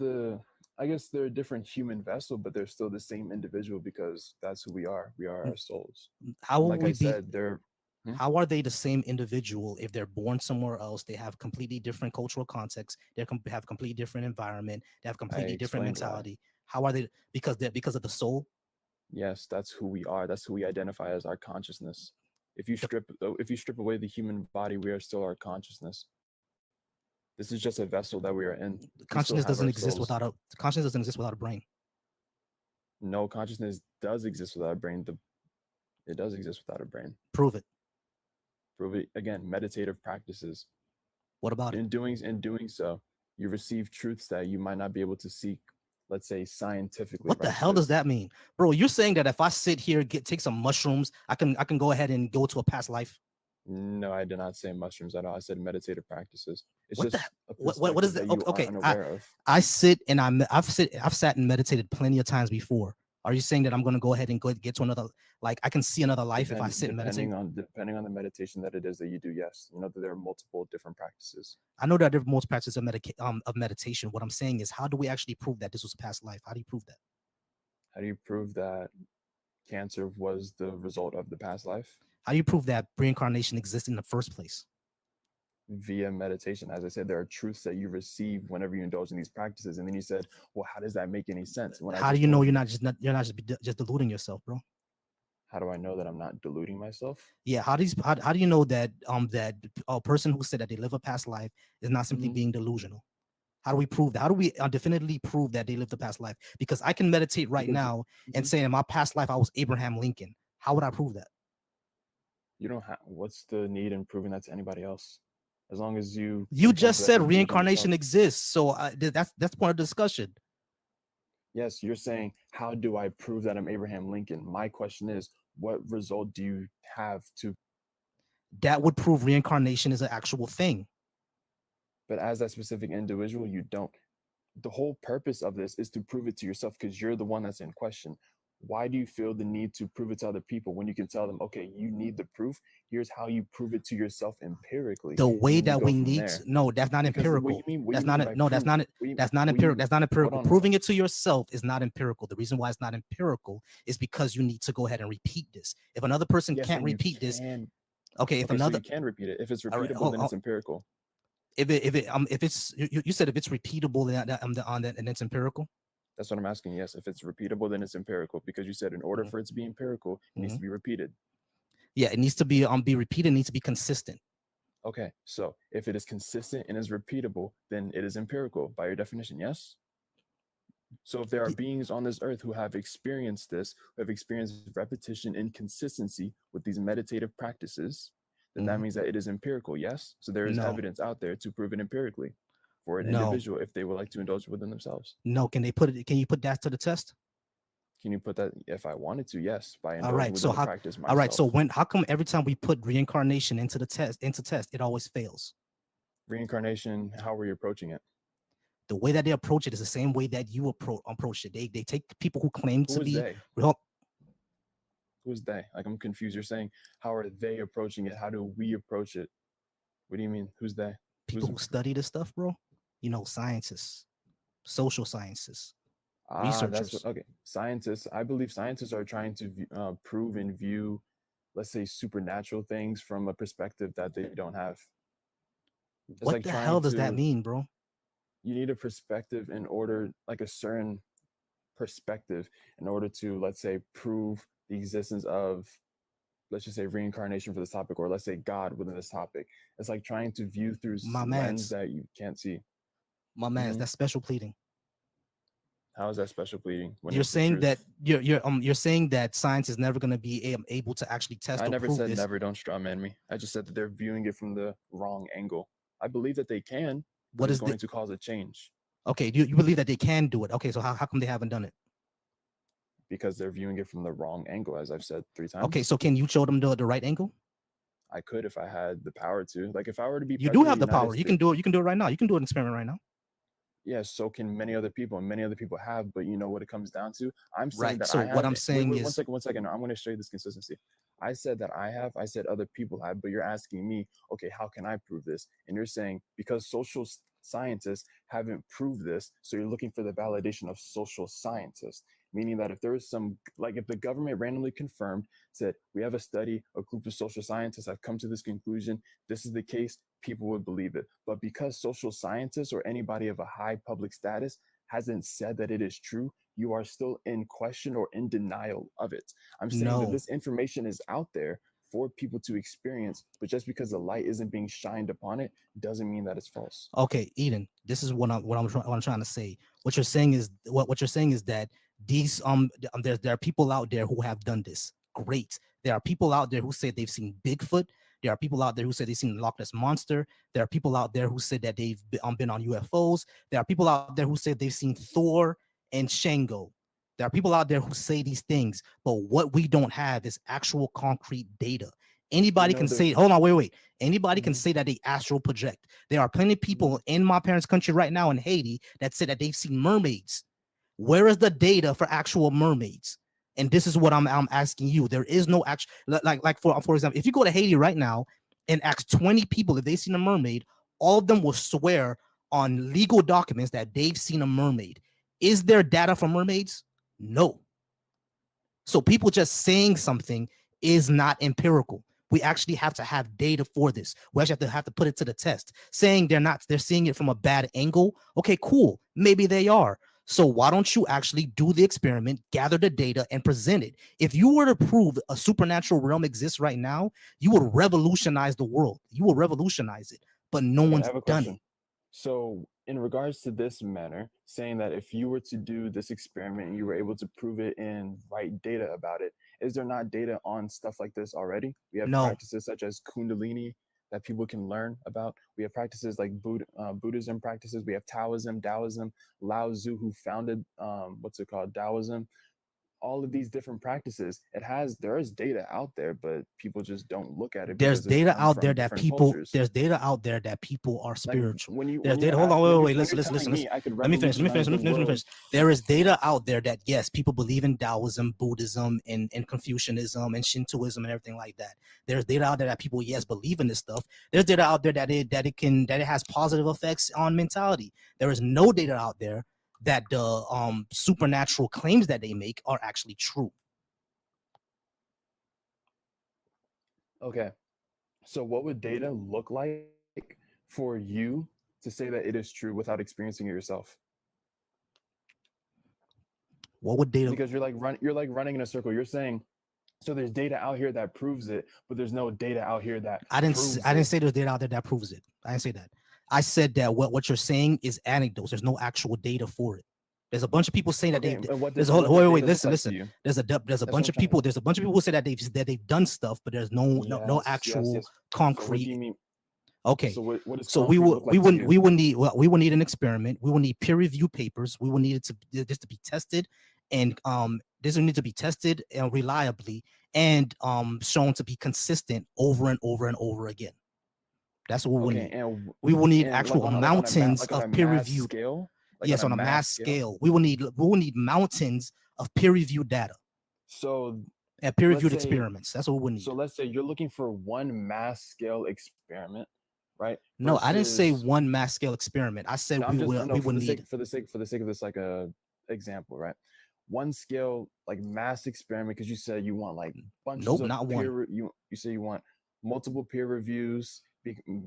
I guess they're a different human vessel, but they're still the same individual because that's who we are. We are our souls. How will Like we I be? said, they're How are they the same individual if they're born somewhere else? They have completely different cultural context. They have completely different environment. They have completely different explained why. mentality. How are they? Because of the soul. Yes, that's who we are. That's who we identify as our consciousness. If you strip away the human body, we are still our consciousness. This is just a vessel that we are in. Consciousness doesn't exist without a brain. No, consciousness does exist without a brain. It does exist without a brain. Prove it. Prove it again. Meditative practices. What about it? In doing so, you receive truths that you might not be able to seek, let's say, scientifically. What the hell does that mean, bro? You're saying that if I sit here, take some mushrooms, I can go ahead and go to a past life? No, I did not say mushrooms at all. I said meditative practices. It's What just what is that? that you Okay, aren't aware of. I sit and I've sat and meditated plenty of times before. Are you saying that I'm going to go ahead and go get to another, like I can see another life if I sit and meditate? Depending on the meditation that it is that you do, yes. You know that there are multiple different practices. I know that there are multiple practices of meditation. What I'm saying is, how do we actually prove that this was a past life? How do you prove that? How do you prove that cancer was the result of the past life? How do you prove that reincarnation exists in the first place? Via meditation. As I said, there are truths that you receive whenever you indulge in these practices. And then you said, well, how does that make any sense? When How do you know you're not just deluding yourself, bro? How do I know that I'm not deluding myself? Yeah, how do you know that that a person who said that they live a past life is not simply being delusional? How do we prove that? How do we definitively prove that they lived a past life? Because I can meditate right now and say in my past life I was Abraham Lincoln. How would I prove that? You don't have. What's the need in proving that to anybody else? As long as you just said reincarnation exists, so that's point of discussion. Yes, you're saying, how do I prove that I'm Abraham Lincoln? My question is, what result do you have to? That would prove reincarnation is an actual thing. But as that specific individual, you don't. The whole purpose of this is to prove it to yourself because you're the one that's in question. Why do you feel the need to prove it to other people when you can tell them, okay, you need the proof. Here's how you prove it to yourself empirically. The way that we need to, no, that's not empirical. That's not empirical. That's not empirical. Proving it to yourself is not empirical. The reason why it's not empirical is because you need to go ahead and repeat this. If another person can't repeat this, okay, if another so you can repeat it. If it's repeatable, then it's empirical. If it's you said if it's repeatable, then it's empirical. That's what I'm asking. Yes, if it's repeatable, then it's empirical because you said in order for it to be empirical, it needs to be repeated. Yeah, it needs to be repeated. It needs to be consistent. Okay, so if it is consistent and is repeatable, then it is empirical by your definition. Yes. So if there are beings on this earth who have experienced this, who have experienced repetition and consistency with these meditative practices, then that means that it is empirical. Yes. So there is evidence out there to prove it empirically for an individual if they would like to indulge within themselves. No, can you put that to the test? Can you put that if I wanted to? Yes, by indulging all right. within So the practice myself. All right. So how come every time we put reincarnation into test, it always fails? Reincarnation, how were you approaching it? The way that they approach it is the same way that you approach it. They take people who claim to be. Who is they? Like, I'm confused. You're saying, how are they approaching it? How do we approach it? What do you mean? Who's they? People who study this stuff, bro. You know, scientists, social sciences, researchers. Okay, scientists. I believe scientists are trying to prove and view, let's say, supernatural things from a perspective that they don't have. It's what the hell does that mean, bro? You need a perspective in order, like a certain perspective, in order to, let's say, prove the existence of, let's just say, reincarnation for this topic, or let's say God within this topic. It's like trying to view through lens that you can't see. My man, that's special pleading. How is that special pleading? You're saying that you're saying that science is never going to be able to actually test. I never said this. Never. Don't straw man me. I just said that they're viewing it from the wrong angle. I believe that they can. What is going to cause a change? Okay, you believe that they can do it? Okay, so how come they haven't done it? Because they're viewing it from the wrong angle, as I've said 3 times. Okay, so can you show them the right angle? I could if I had the power to. Like, if I were to be, you do have the power. You can do it. You can do it right now. You can do an experiment right now. Yeah, so can many other people, and many other people have. But you know what it comes down to? I'm saying that so I have. What I'm saying is, one second. I'm going to show you this consistency. I said that I have. I said other people have. But you're asking me, okay, how can I prove this? And you're saying because social scientists haven't proved this, so you're looking for the validation of social scientists. Meaning that if there is some, like if the government randomly confirmed, said, we have a study, a group of social scientists have come to this conclusion, this is the case, people would believe it. But because social scientists or anybody of a high public status hasn't said that it is true, you are still in question or in denial of it. I'm saying that this information is out there for people to experience, but just because the light isn't being shined upon it doesn't mean that it's false. Okay, Eden, this is what I'm trying to say. What you're saying is that these there are people out there who have done this. Great. There are people out there who say they've seen Bigfoot. There are people out there who say they've seen the Loch Ness Monster. There are people out there who said that they've been on UFOs. There are people out there who said they've seen Thor and Shango. There are people out there who say these things, but what we don't have is actual concrete data. Anybody can say, hold on, wait. Anybody can say that they astral project. There are plenty of people in my parents' country right now in Haiti that say that they've seen mermaids. Where is the data for actual mermaids? And this is what I'm asking you. There is no actual, like for example, if you go to Haiti right now and ask 20 people if they've seen a mermaid, all of them will swear on legal documents that they've seen a mermaid. Is there data for mermaids? No. So people just saying something is not empirical. We actually have to have data for this. We actually have to put it to the test. Saying they're seeing it from a bad angle. Okay, cool. Maybe they are. So why don't you actually do the experiment, gather the data, and present it? If you were to prove a supernatural realm exists right now, you would revolutionize the world. You will revolutionize it, but no Okay, I one's have a done question. it. So, in regards to this matter, saying that if you were to do this experiment and you were able to prove it and write data about it, is there not data on stuff like this already? We have No, practices such as Kundalini that people can learn about. We have practices like Buddhism practices. We have Taoism, Lao Tzu, who founded what's it called, Taoism. All of these different practices, there is data out there, but people just don't look at it there's because it's data come out there from that different people cultures. there's data out there that people are Like spiritual. when you There's when you're data. Hold on, when wait, you're, when listen, you're listen, telling listen. me I could Let me finish. revolutionize the world. There is data out there that yes, people believe in Taoism, Buddhism, and Confucianism and Shintoism and everything like that. There's data out there that people yes believe in this stuff. There's data out there that it has positive effects on mentality. There is no data out there that the supernatural claims that they make are actually true. Okay, so what would data look like for you to say that it is true without experiencing it yourself? What would data? Because you're like running in a circle. You're saying, so there's data out here that proves it, but there's no data out here that I didn't proves I didn't it. say there's data out there that proves it. I didn't say that. I said that what you're saying is anecdotes. There's no actual data for it. There's a bunch of people saying that Okay, they and what there's does a whole what does wait, data look listen, like to listen. you? There's a That's what bunch I'm of trying people. to. There's a bunch of people who say that they've done stuff, but there's no Yes, actual yes. So what do you concrete. mean? Okay. So what does So concrete look like to you? we would need we would need an experiment. We will need peer review papers. We will need it to this to be tested, and this will need to be tested and reliably and shown to be consistent over and over and over again. That's what we will Okay, need. We will need and actual mountains like on a of peer mass reviewed. scale, like on Yes, a on a mass mass scale. scale. We will need mountains of peer reviewed data So and peer let's reviewed say experiments. That's what we will need. so let's say you're looking for one mass scale experiment, right? No, I didn't say Versus one mass scale experiment. I said no, I'm just no we will for the need. sake of this like a example, right? One scale like mass experiment because you said you want like bunches Nope, of not one. you say you want multiple peer reviews.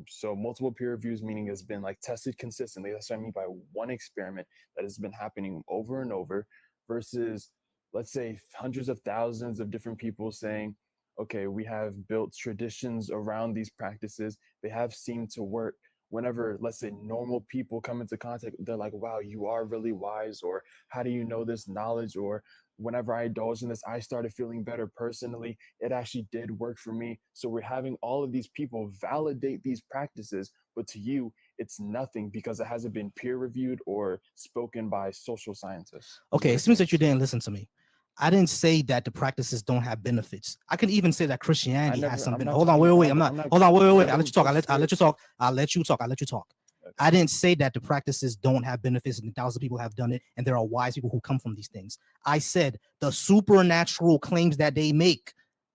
So multiple peer reviews meaning it's been like tested consistently. That's what I mean by one experiment that has been happening over and over versus let's say hundreds of thousands of different people saying, okay, we have built traditions around these practices. They have seemed to work. Whenever, let's say, normal people come into contact, they're like, wow, you are really wise, or how do you know this knowledge? Or whenever I indulged in this, I started feeling better personally. It actually did work for me. So we're having all of these people validate these practices, but to you, it's nothing because it hasn't been peer reviewed or spoken by social scientists. Okay, it seems that you didn't listen to me. I didn't say that the practices don't have benefits. I can even say that Christianity has some benefits. Hold on, wait. I'm not. Hold on, wait. I'll let you talk. I'll let you talk. I'll let you talk. Okay. I didn't say that the practices don't have benefits and thousands of people have done it and there are wise people who come from these things. I said the supernatural claims that they make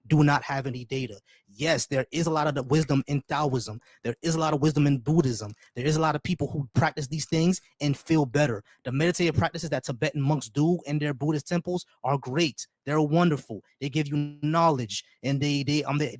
do not have any data. Yes, there is a lot of the wisdom in Taoism. There is a lot of wisdom in Buddhism. There is a lot of people who practice these things and feel better. The meditative practices that Tibetan monks do in their Buddhist temples are great. They're wonderful. They give you knowledge and they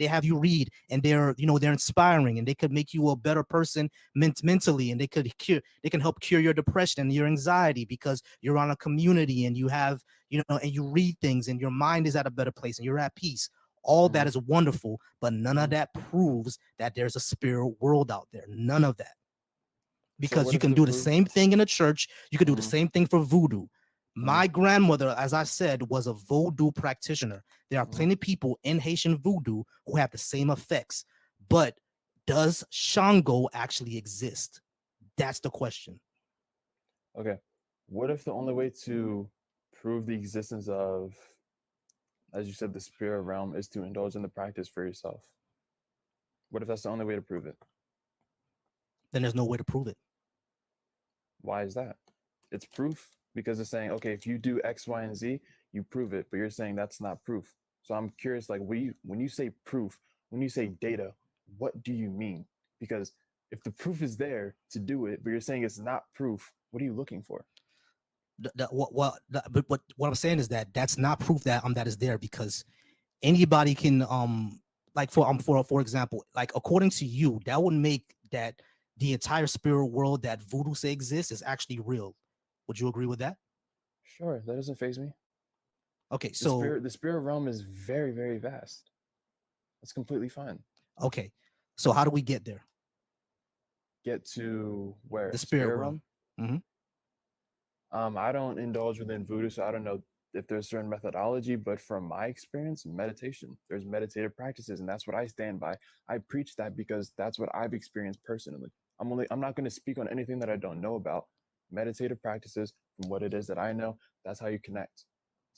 have you read and they're inspiring and they could make you a better person mentally and they can help cure your depression and your anxiety because you're on a community and you have and you read things and your mind is at a better place and you're at peace. All that is wonderful, but none of that proves that there's a spirit world out there. None of that. Because you can do the same thing in a church. You can do the same thing for voodoo. My grandmother, as I said, was a voodoo practitioner. There are plenty of people in Haitian voodoo who have the same effects. But does Shango actually exist? That's the question. Okay. What if the only way to prove the existence of, as you said, the spirit realm is to indulge in the practice for yourself? What if that's the only way to prove it? Then there's no way to prove it. Why is that? It's proof. because it's saying, okay, if you do X, Y, and Z, you prove it, but you're saying that's not proof. So I'm curious, like, when you say proof, when you say data, what do you mean? Because if the proof is there to do it, but you're saying it's not proof, what are you looking for? But what I'm saying is that that's not proof that that is there, because anybody can like for example, like according to you, that would make that the entire spirit world that voodoo say exists is actually real. Would you agree with that? Sure, that doesn't faze me. Okay, The so spirit realm is very, very vast. That's completely fine. okay, so how do we get there? Get to where? The spirit realm. I don't indulge within voodoo, so I don't know if there's certain methodology, but from my experience, meditation, there's meditative practices, and that's what I stand by. I preach that because that's what I've experienced personally. I'm not going to speak on anything that I don't know about. Meditative practices, from what it is that I know, that's how you connect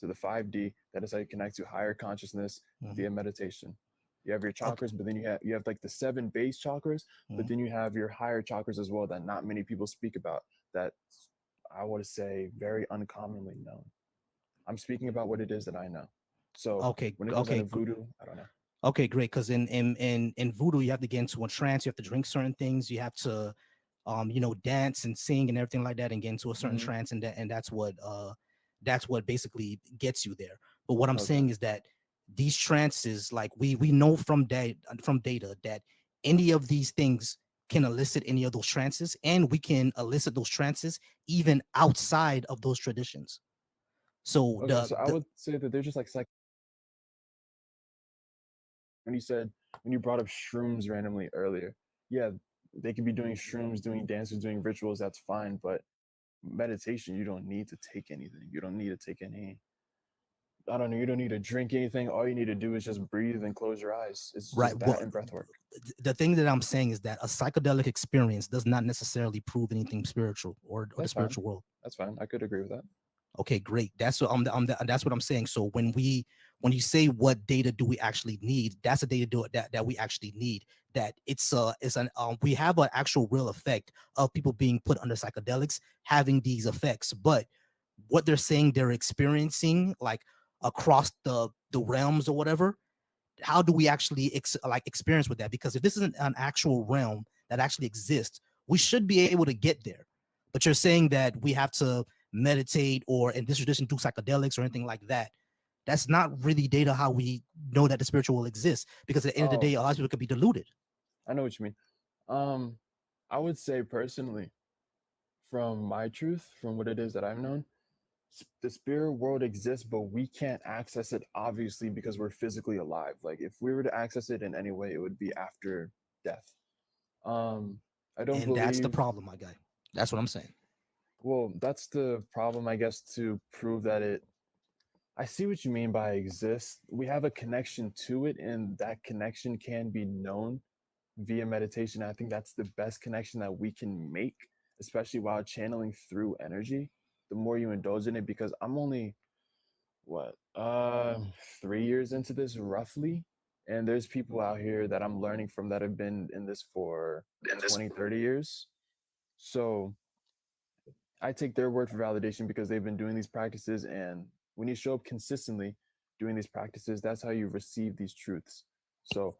to the 5D. That is how you connect to higher consciousness via meditation. You have your chakras, but then you have like the 7 base chakras, but then you have your higher chakras as well that not many people speak about, that I would say very uncommonly known. I'm speaking about what it is that I know. So when it comes to voodoo, I don't know. Okay, great. Because in voodoo, you have to get into a trance. You have to drink certain things. You have to, dance and sing and everything like that, and get into a certain trance, and that's what basically gets you there. But what I'm saying is that these trances, like we know from data that any of these things can elicit any of those trances, and we can elicit those trances even outside of those traditions. So I would say that they're just like when you brought up shrooms randomly earlier, yeah, they could be doing shrooms, doing dances, doing rituals, that's fine, but meditation, you don't need to take anything. You don't need to take any, I don't know, you don't need to drink anything. All you need to do is just breathe and close your eyes. It's just that and breath work. The thing that I'm saying is that a psychedelic experience does not necessarily prove anything spiritual or the spiritual world. That's fine. I could agree with that. Okay, great. That's what that's what I'm saying. So when you say what data do we actually need, that's the data that we actually need. That we have an actual real effect of people being put under psychedelics having these effects, but what they're saying they're experiencing like across the realms or whatever, how do we actually experience with that? Because if this isn't an actual realm that actually exists, we should be able to get there. But you're saying that we have to meditate or in this tradition do psychedelics or anything like that. That's not really data how we know that the spiritual will exist, because at the end of the day, a lot of people could be deluded. I know what you mean. I would say personally, from my truth, from what it is that I've known, the spirit world exists, but we can't access it obviously because we're physically alive. Like if we were to access it in any way, it would be after death. I don't believe that's the problem, my guy. That's what I'm saying. Well, that's the problem, I guess, to prove that I see what you mean by exist. We have a connection to it, and that connection can be known via meditation. I think that's the best connection that we can make, especially while channeling through energy. The more you indulge in it, because I'm only 3 years into this roughly, and there's people out here that I'm learning from that have been in this for 20, 30 years. So I take their word for validation because they've been doing these practices, and when you show up consistently doing these practices, that's how you receive these truths. So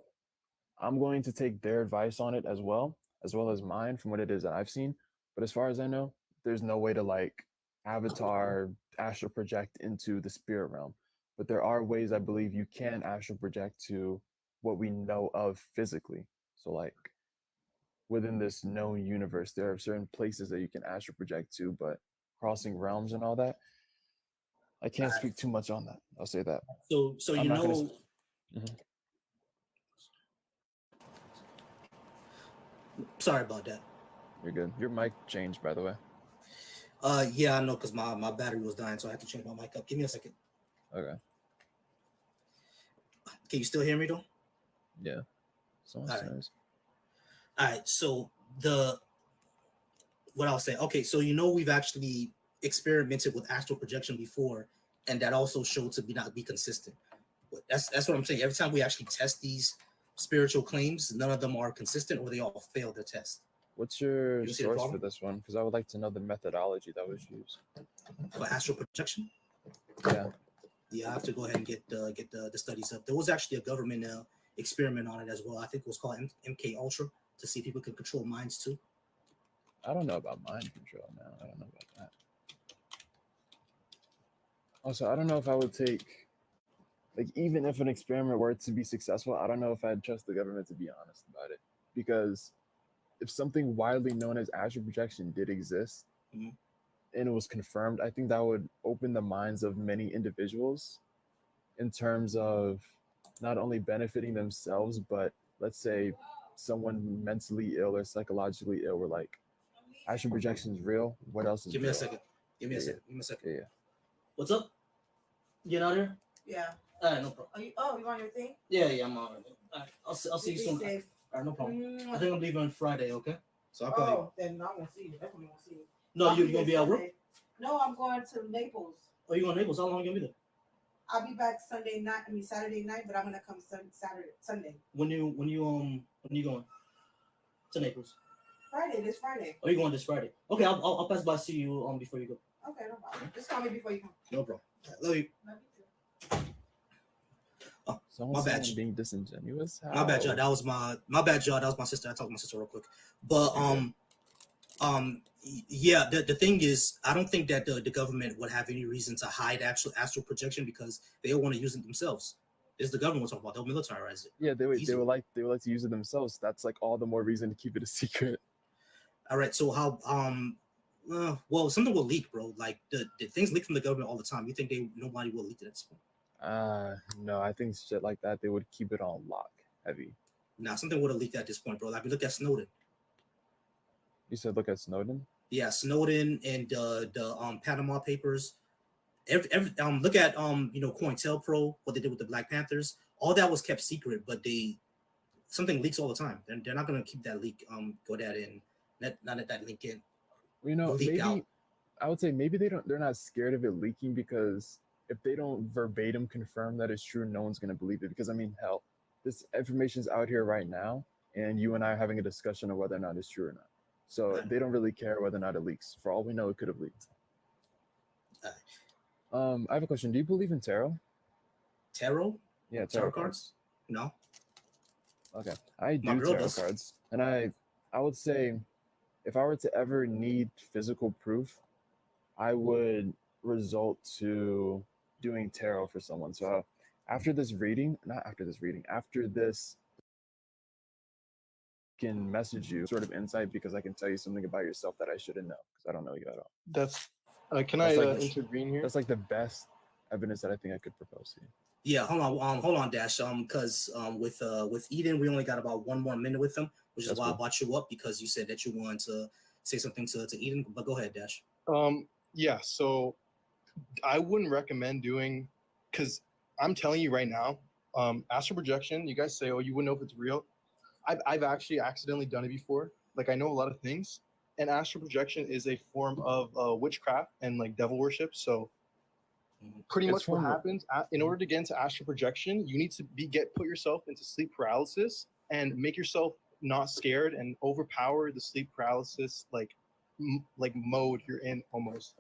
I'm going to take their advice on it as well as mine from what it is that I've seen. But as far as I know, there's no way to like avatar, astral project into the spirit realm. But there are ways I believe you can astral project to what we know of physically. So like within this known universe, there are certain places that you can astral project to, but crossing realms and all that, I can't speak too much on that. I'll say that. So I'm you not know. Sorry about that. You're good. Your mic changed, by the way. Yeah, I know, because my battery was dying, so I had to change my mic up. Give me a second. Okay. Can you still hear me though? Yeah. Someone says. All right. So what I'll say. Okay, so we've actually experimented with astral projection before, and that also showed to not be consistent. But that's what I'm saying. Every time we actually test these spiritual claims, none of them are consistent, or they all fail the test. What's your You see the source for problem? this one? Because I would like to know the methodology that was used. For astral projection. Yeah. Yeah, I have to go ahead and get the studies up. There was actually a government experiment on it as well. I think it was called MK Ultra to see if people could control minds too. I don't know about mind control now. I don't know about that. Also, I don't know if I would take, like, even if an experiment were to be successful, I don't know if I'd trust the government to be honest about it. Because if something widely known as astral projection did exist Mhm. and it was confirmed, I think that would open the minds of many individuals in terms of not only benefiting themselves, but let's say someone mentally ill or psychologically ill were like, astral projection is real. What else is Give me a real? second. Give me a Yeah, second. Give me a second. Yeah, yeah. What's up? Get out here. Yeah. All right, no problem. You want your thing? Yeah, I'm on. All right, I'll see you Be soon. safe. All right, no problem. Mm. I think I'm leaving on Friday. Okay. So I'll call you. Oh, then I won't see you. Definitely won't see you. No, I'll you be gonna be there at work? Sunday. No, I'm going to Naples. Oh, you going to Naples? How long you gonna be there? I'll be back Saturday night, but I'm gonna come Sunday. When you going to Naples? This Friday. Oh, you going this Friday? Okay, I'll pass by see you before you go. Okay, no problem. Just call me before you come. No problem. Love you. Love you too. Someone's My bad. saying I'm being disingenuous. My bad, How? y'all. That was my bad, y'all. That was my sister. I talked to my sister real quick. But yeah, the thing is, I don't think that the government would have any reason to hide actual astral projection because they don't want to use it themselves. This is the government we're talking about. They'll militarize it. Yeah, they would Easy. like to use it themselves. That's like all the more reason to keep it a secret. All right. So how well, something will leak, bro. Like the things leak from the government all the time. You think nobody will leak it at this point? No, I think shit like that they would keep it on lock, heavy. Nah, something would have leaked at this point, bro. Like, look at Snowden. You said look at Snowden. Yeah, Snowden and the Panama Papers. Look at COINTELPRO, what they did with the Black Panthers. All that was kept secret, but something leaks all the time. They're not gonna keep that leak. Go that in. Not let that leak in. You know, Leak maybe out. I would say maybe they're not scared of it leaking because if they don't verbatim confirm that it's true, no one's gonna believe it. Because I mean, hell, this information's out here right now, and you and I are having a discussion of whether or not it's true or not. So they don't really care whether or not it leaks. For all we know, it could have leaked. I have a question. Do you believe in tarot? Tarot? Yeah, Tarot cards? No. Okay, I My do girl tarot does. cards, and I would say if I were to ever need physical proof, I would resort to doing tarot for someone. So after this, can message you sort of insight because I can tell you something about yourself that I shouldn't know because I don't know you at all. That's can That's I like- intervene here? That's like the best evidence that I think I could propose to you. Yeah, hold on, Dash. Because with Eden, we only got about 1 more minute with him, which is That's why I cool. brought you up because you said that you wanted to say something to Eden. But go ahead, Dash. Yeah, so I wouldn't recommend doing because I'm telling you right now, astral projection, you guys say, oh, you wouldn't know if it's real. I've actually accidentally done it before. Like I know a lot of things, and astral projection is a form of witchcraft and like devil worship. So pretty It's much what form of- happens in order to get into astral projection, you need to put yourself into sleep paralysis and make yourself not scared and overpower the sleep paralysis like mode you're in almost.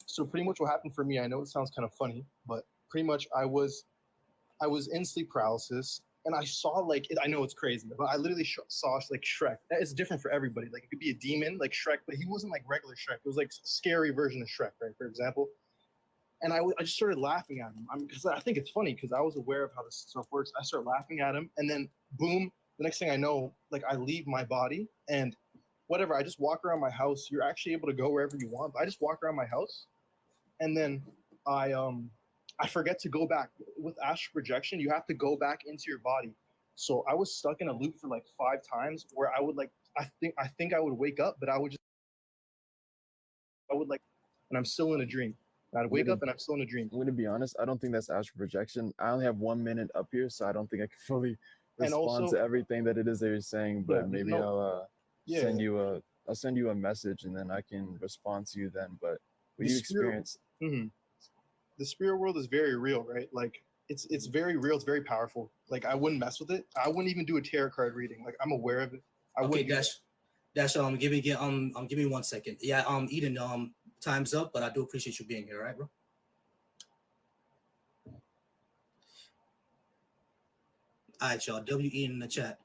So pretty much what happened for me, I know it sounds kind of funny, but pretty much I was in sleep paralysis and I saw I know it's crazy, but I literally saw like Shrek. That is different for everybody. Like it could be a demon like Shrek, but he wasn't like regular Shrek. It was like a scary version of Shrek, right? For example. And I just started laughing at him because I think it's funny because I was aware of how this stuff works. I started laughing at him, and then boom, the next thing I know, like I leave my body and whatever. I just walk around my house. You're actually able to go wherever you want. But I just walk around my house, and then I forget to go back. With astral projection, you have to go back into your body. So I was stuck in a loop for like 5 times where I would I think I would wake up, but and I'm still in a dream. I'd wake up and I'm still in a dream. I'm gonna be honest. I don't think that's astral projection. I only have 1 minute up here, so I don't think I can fully And respond also- to everything that it is that you're saying. But Yeah, maybe no- I'll Yeah, send you a message and then I can respond to you then. But what The you spirit- experience, the spirit world is very real, right? Like it's very real. It's very powerful. Like I wouldn't mess with it. I wouldn't even do a tarot card reading. Like I'm aware of it. I Okay, wouldn't. do Dash. That's give me 1 second. Yeah, Eden, time's up, but I do appreciate you being here, all right, bro? All right, y'all. WE in the chat.